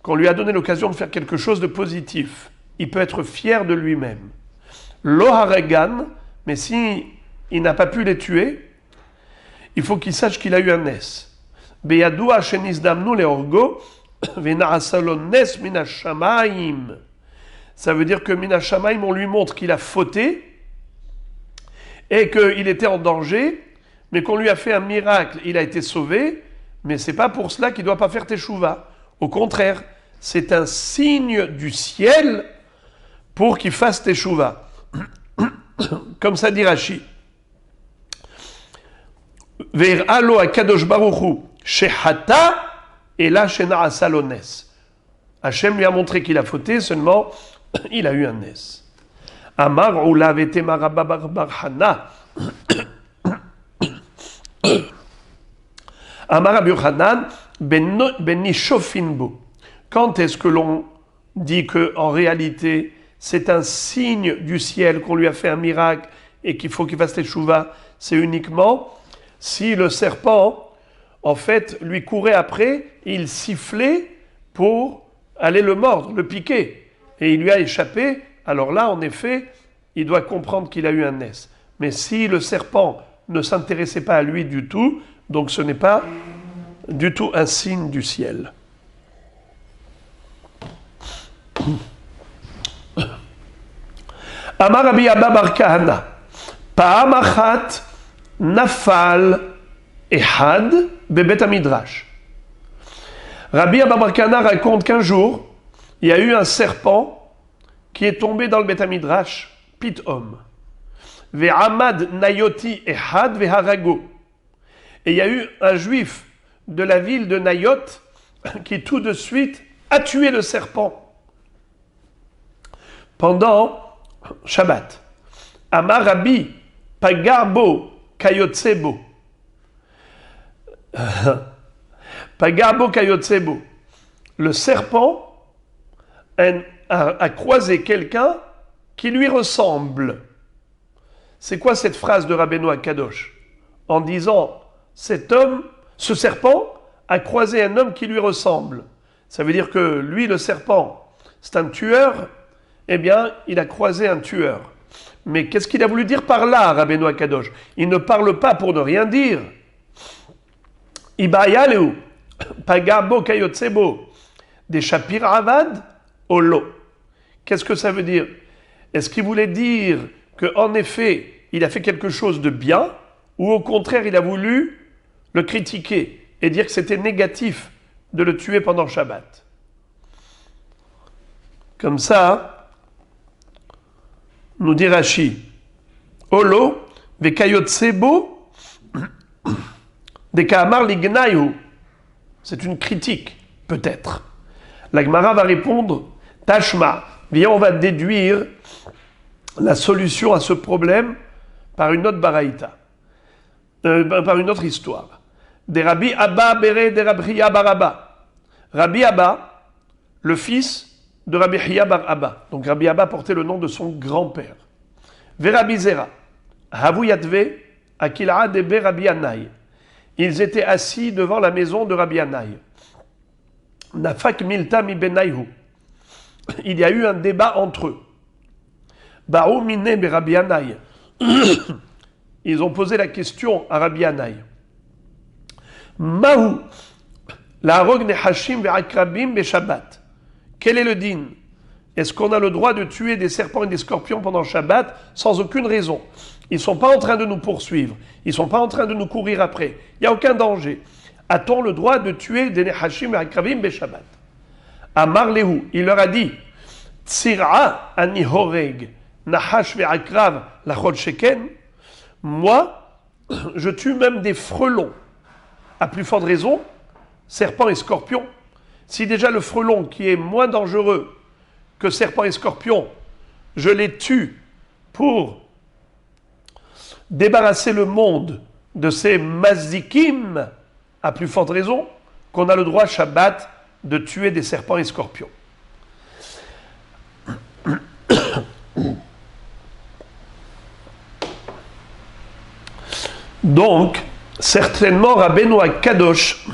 qu'on lui a donné l'occasion de faire quelque chose de positif. Il peut être fier de lui-même. Loharegan, mais si il n'a pas pu les tuer, il faut qu'il sache qu'il a eu un nes. Beyadua shenizdamnu leorgo, vena'asalon nes minashamaim. Ça veut dire que minashamaim, on lui montre qu'il a fauté et qu'il était en danger, mais qu'on lui a fait un miracle. Il a été sauvé, mais c'est pas pour cela qu'il ne doit pas faire teshuva. Au contraire, c'est un signe du ciel pour qu'il fasse teshuva. Comme ça dit Rashi. Ve'ir'alo akadosh baruch hu shehata et la shena'asa lo nes. Hachem lui a montré qu'il a fauté, seulement il a eu un nes. Amar ulav etema rabba bar Hana. Amar Rabbi Yochanan ben Shofinbo. Quand est-ce que l'on dit que en réalité c'est un signe du ciel qu'on lui a fait un miracle et qu'il faut qu'il fasse teshuva? C'est uniquement si le serpent, en fait, lui courait après, il sifflait pour aller le mordre, le piquer, et il lui a échappé. Alors là, en effet, il doit comprendre qu'il a eu un nes. Mais si le serpent ne s'intéressait pas à lui du tout, donc ce n'est pas du tout un signe du ciel. Amar Rabbi Abba bar Kahana, Pa'am achat nafal ehad bebet hamidrash. Rabbi Abba bar Kahana raconte qu'un jour, il y a eu un serpent qui est tombé dans le Bet Hamidrash, Pitom. Ve'amad nayoti ehad ve'harago. Et il y a eu un juif de la ville de Nayot qui tout de suite a tué le serpent pendant Shabbat. Amar Rabbi Pagarbo Kayotsebo. Pagarbo Kayotsebo. Le serpent a croisé quelqu'un qui lui ressemble. C'est quoi cette phrase de Rabbeinu Akadosh? En disant, ce serpent a croisé un homme qui lui ressemble. Ça veut dire que lui, le serpent, c'est un tueur, eh bien, il a croisé un tueur. Mais qu'est-ce qu'il a voulu dire par là, Rabbeinu Akadosh? Il ne parle pas pour ne rien dire. Ibayaleu, Pagabo Kayotsebo, des Shapir Avad, Olo. Qu'est-ce que ça veut dire? Est-ce qu'il voulait dire qu'en effet, il a fait quelque chose de bien, ou au contraire, il a voulu le critiquer et dire que c'était négatif de le tuer pendant Shabbat? Comme ça, nous dit Rashi, Olo, Vekayotsebo, Dekaamar lignayu. C'est une critique, peut-être. La Gemara va répondre, Tashma, viens, on va déduire la solution à ce problème par une autre baraïta, par une autre histoire. Des Rabbi Abba Bere de Rabbi Hiya bar Abba. Rabbi Abba, le fils de Rabbi Hiya bar Abba. Donc Rabbi Abba portait le nom de son grand-père. Rabbi Zera, Havu Yatve, Akil'a Debe Rabbi Anaï. Ils étaient assis devant la maison de Rabbi Anaï. Nafak Milta mi Benayhu. Il y a eu un débat entre eux. Ba'u Mine be Rabbi Anaï. Ils ont posé la question à Rabbi Anaï. Mahu la rog nehashim ve'akrabim be Shabbat. Quel est le din? Est-ce qu'on a le droit de tuer des serpents et des scorpions pendant Shabbat sans aucune raison? Ils ne sont pas en train de nous poursuivre. Ils ne sont pas en train de nous courir après. Il n'y a aucun danger. A-t-on le droit de tuer des nehashim ve'akrabim be Shabbat? Amar lehu, il leur a dit, Tsira ani horeg nahash ve'akrav lachol sheken. Moi, je tue même des frelons. À plus forte raison, serpents et scorpions. Si déjà le frelon, qui est moins dangereux que serpents et scorpions, je les tue pour débarrasser le monde de ces mazikim, à plus forte raison qu'on a le droit Shabbat de tuer des serpents et scorpions. Donc, certainement Rabbeinu Akadosh,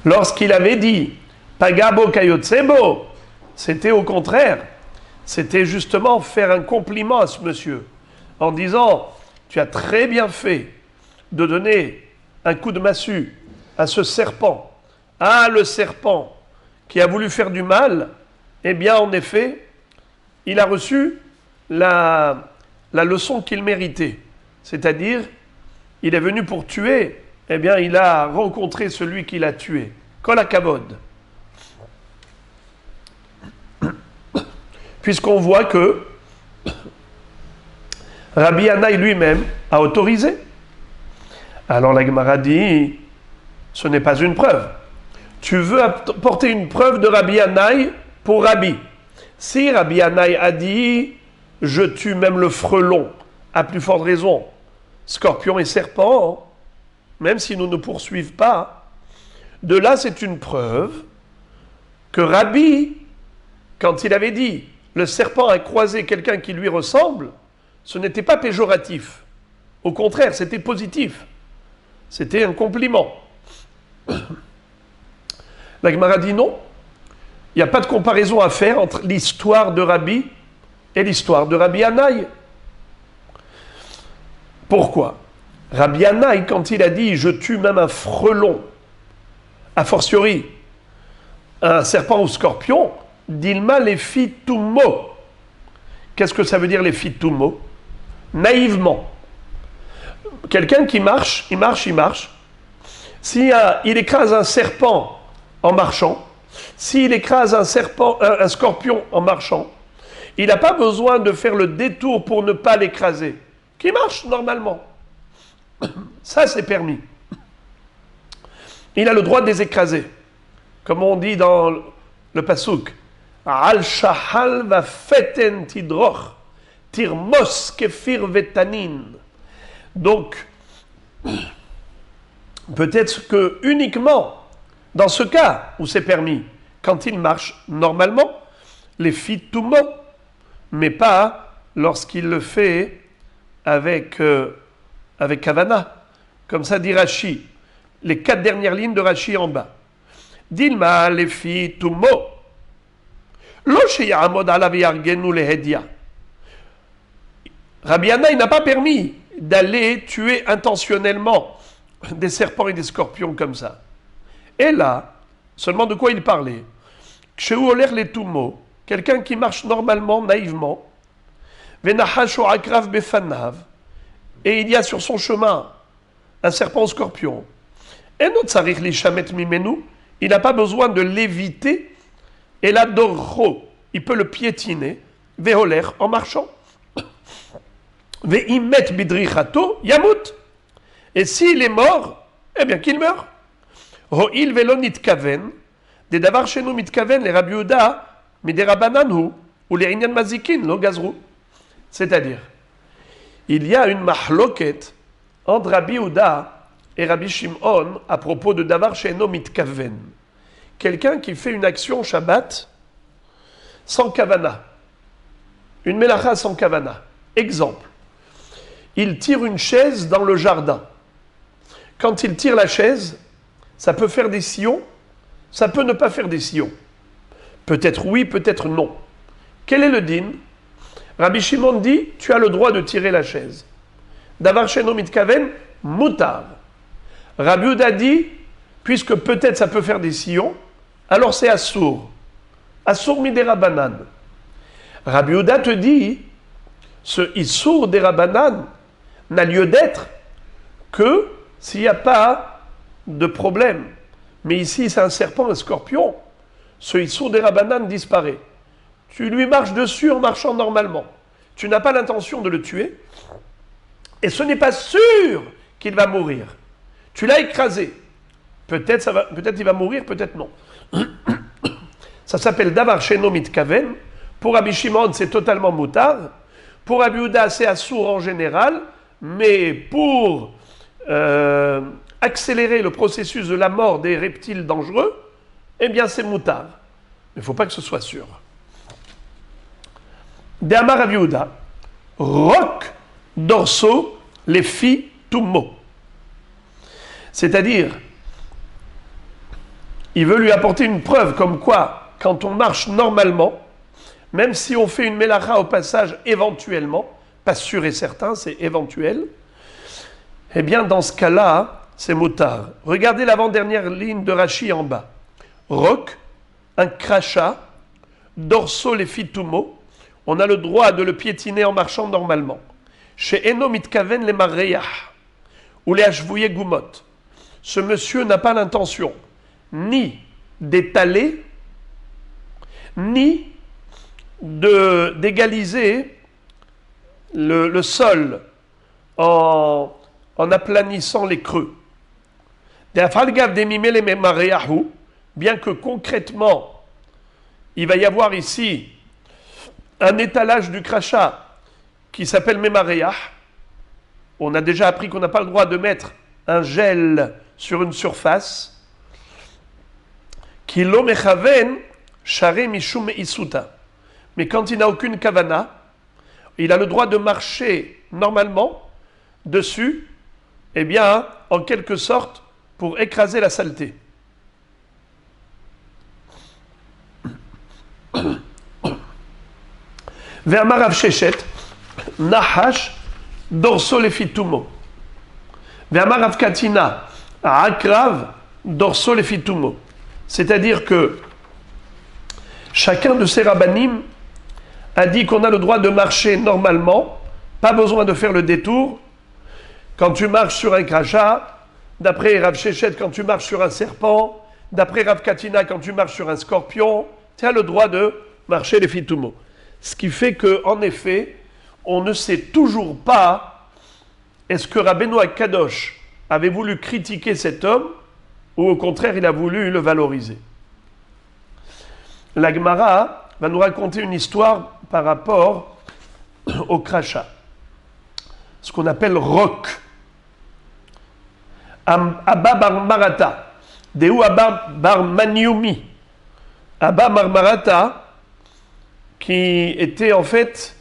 lorsqu'il avait dit Pagabo Kayotsebo, c'était au contraire, c'était justement faire un compliment à ce monsieur, en disant, tu as très bien fait de donner un coup de massue à ce serpent. Ah, le serpent qui a voulu faire du mal, eh bien, en effet, il a reçu la leçon qu'il méritait. C'est-à-dire, il est venu pour tuer eh bien, il a rencontré celui qui l'a tué. Kol hakavod. Puisqu'on voit que Rabbi Yanaï lui-même a autorisé. Alors la Gemara dit, ce n'est pas une preuve. Tu veux apporter une preuve de Rabbi Yanaï pour Rabbi. Si Rabbi Yanaï a dit, je tue même le frelon, à plus forte raison, scorpion et serpent, même s'ils ne nous poursuivent pas, de là c'est une preuve que Rabbi, quand il avait dit, le serpent a croisé quelqu'un qui lui ressemble, ce n'était pas péjoratif. Au contraire, c'était positif. C'était un compliment. La Gemara dit non. Il n'y a pas de comparaison à faire entre l'histoire de Rabbi et l'histoire de Rabbi Yanaï. Pourquoi ? Rabbi Yanaï, quand il a dit « je tue même un frelon », a fortiori, un serpent ou scorpion, « dilma les fitumo ». Qu'est-ce que ça veut dire les fitumo ? Naïvement. Quelqu'un qui marche, il marche. Si il écrase un serpent en marchant, s'il écrase un scorpion en marchant, il n'a pas besoin de faire le détour pour ne pas l'écraser. Qui marche normalement. Ça, c'est permis. Il a le droit de les écraser. Comme on dit dans le pasouk. Al shahal va feten tidroch, tirmos kefir vetanin. Donc, peut-être que uniquement dans ce cas où c'est permis, quand il marche normalement, les fitumo, mais pas lorsqu'il le fait avec kavana. Comme ça dit Rashi, les 4 dernières lignes de Rashi en bas. Dilma les fitumo. Lo sheyamod alav yargenu lehedia. Rabbi Yanaï n'a pas permis d'aller tuer intentionnellement des serpents et des scorpions comme ça. Et là, seulement de quoi il parlait ? Kshehu oler les tumo, quelqu'un qui marche normalement, naïvement, venachasho akrav befanav, et il y a sur son chemin un serpent scorpion. Et notre sarich li shamet mimenu, il n'a pas besoin de l'éviter, et la dorro, il peut le piétiner, veholer, en marchant. Ve'imet bidrichato, yamut. Et s'il est mort, eh bien qu'il meure. Ho'il velo nitkaven, des davar shenu mitkaven, les Rabbi Yehuda, mais des Rabbananu, ou les Inyan Mazikin, lo gazrou. C'est-à-dire, il y a une mahloket entre Rabbi Yehuda et Rabbi Shimon à propos de davar shenu mitkaven. Quelqu'un qui fait une action Shabbat sans kavana. Une melacha sans kavana. Exemple. Il tire une chaise dans le jardin. Quand il tire la chaise, ça peut faire des sillons, ça peut ne pas faire des sillons. Peut-être oui, peut-être non. Quel est le din ? Rabbi Shimon dit, tu as le droit de tirer la chaise. Davar sheno mitkaven, mutar. Rabbi Yehuda dit, puisque peut-être ça peut faire des sillons, alors c'est assour. Assour midera banan. Rabbi Yehuda te dit, ce issour dera banan n'a lieu d'être que s'il n'y a pas de problème. Mais ici, c'est un serpent, un scorpion. Ce issour des Rabbanan disparaît. Tu lui marches dessus en marchant normalement. Tu n'as pas l'intention de le tuer. Et ce n'est pas sûr qu'il va mourir. Tu l'as écrasé. Peut-être il va mourir, peut-être non. Ça s'appelle Davar Sheno Mitkaven. Pour Rabbi Shimon, c'est totalement moutard. Pour Rabbi Yehuda, c'est assour en général. Mais pour accélérer le processus de la mort des reptiles dangereux, eh bien c'est moutard. Mais il ne faut pas que ce soit sûr. De'amar Rabbi Yehuda, rok dorso les filles tumo. C'est-à-dire, il veut lui apporter une preuve comme quoi, quand on marche normalement, même si on fait une mélacha au passage éventuellement, pas sûr et certain, c'est éventuel, eh bien dans ce cas-là, c'est moutard. Regardez l'avant-dernière ligne de Rashi en bas. Rok, un crachat, dorso les fitumo, on a le droit de le piétiner en marchant normalement. Chez Eno mitkaven les marreyah, ou les ashvouye gumot. ce monsieur n'a pas l'intention ni d'étaler, ni d'égaliser le sol en aplanissant les creux. Bien que concrètement, il va y avoir ici un étalage du crachat qui s'appelle Memareach. On a déjà appris qu'on n'a pas le droit de mettre un gel sur une surface. Ki lo mechaven share mishum isuta. Mais quand il n'a aucune kavana, il a le droit de marcher normalement dessus, eh bien, en quelque sorte, pour écraser la saleté. Ve'amar Rav Sheshet, nahash dorso lefitumo. Ve'amar Rav Katina, akrav dorso lefitumo. C'est-à-dire que chacun de ces rabbanim a dit qu'on a le droit de marcher normalement, pas besoin de faire le détour. Quand tu marches sur un crachat, d'après Rav Sheshet, quand tu marches sur un serpent, d'après Rav Katina, quand tu marches sur un scorpion, tu as le droit de marcher les fitumo. Ce qui fait qu'en effet, on ne sait toujours pas est-ce que Rabbeinu Kadosh avait voulu critiquer cet homme ou au contraire il a voulu le valoriser. La Gemara va nous raconter une histoire par rapport au crachat, ce qu'on appelle roc. Abba bar Marata, Deu Abba bar Manioumi. Abba bar Marata, qui était en fait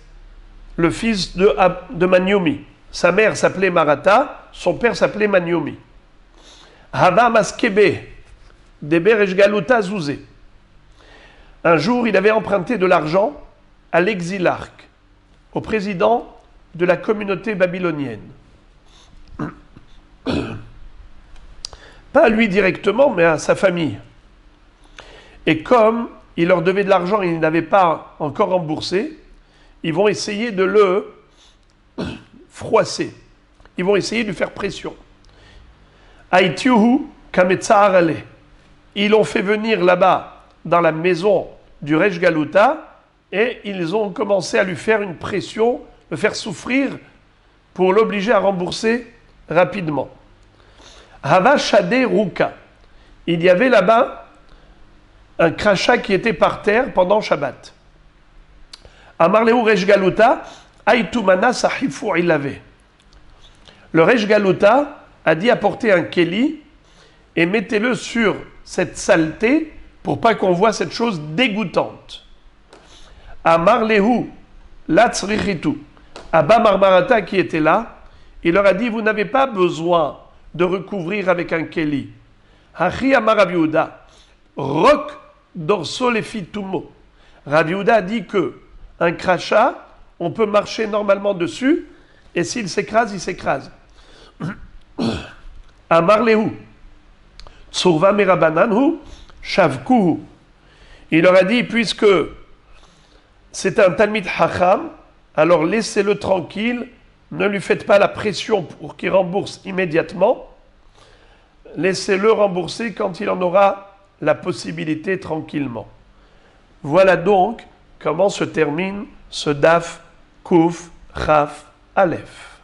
le fils de Manioumi. Sa mère s'appelait Marata, son père s'appelait Manioumi. Hava Maskebe, Deber Eshgaluta Zouzé. Un jour, il avait emprunté de l'argent à l'exilarque, au président de la communauté babylonienne. Pas à lui directement, mais à sa famille. Et comme il leur devait de l'argent et il n'avait pas encore remboursé, ils vont essayer de le froisser. Ils vont essayer de lui faire pression. Aïtiuhu kametzaarale. Ils l'ont fait venir là-bas, dans la maison du Resh Galuta, et ils ont commencé à lui faire une pression, le faire souffrir, pour l'obliger à rembourser rapidement. Hava Shade Ruka. Il y avait là-bas un crachat qui était par terre pendant Shabbat. Amarleu Resh Galuta, Aïtumana Sahifu Ilave. Le Resh Galuta a dit apportez un keli et mettez-le sur cette saleté pour pas qu'on voit cette chose dégoûtante. Amarlehu Latzrichitu. Abba Marmarata qui était là, il leur a dit vous n'avez pas besoin de recouvrir avec un keli. Hachi Amar Rav Yehuda, Rok dorso lefitumo. Rav Yehuda a dit que un crachat, on peut marcher normalement dessus, et s'il s'écrase, il s'écrase. Amar lehu, tsurva merabananhu, shavkuhu. Il leur a dit, puisque c'est un Talmid Hacham, alors laissez-le tranquille, ne lui faites pas la pression pour qu'il rembourse immédiatement, laissez-le rembourser quand il en aura la possibilité tranquillement. Voilà donc comment se termine ce Daf Kouf Chaf Aleph.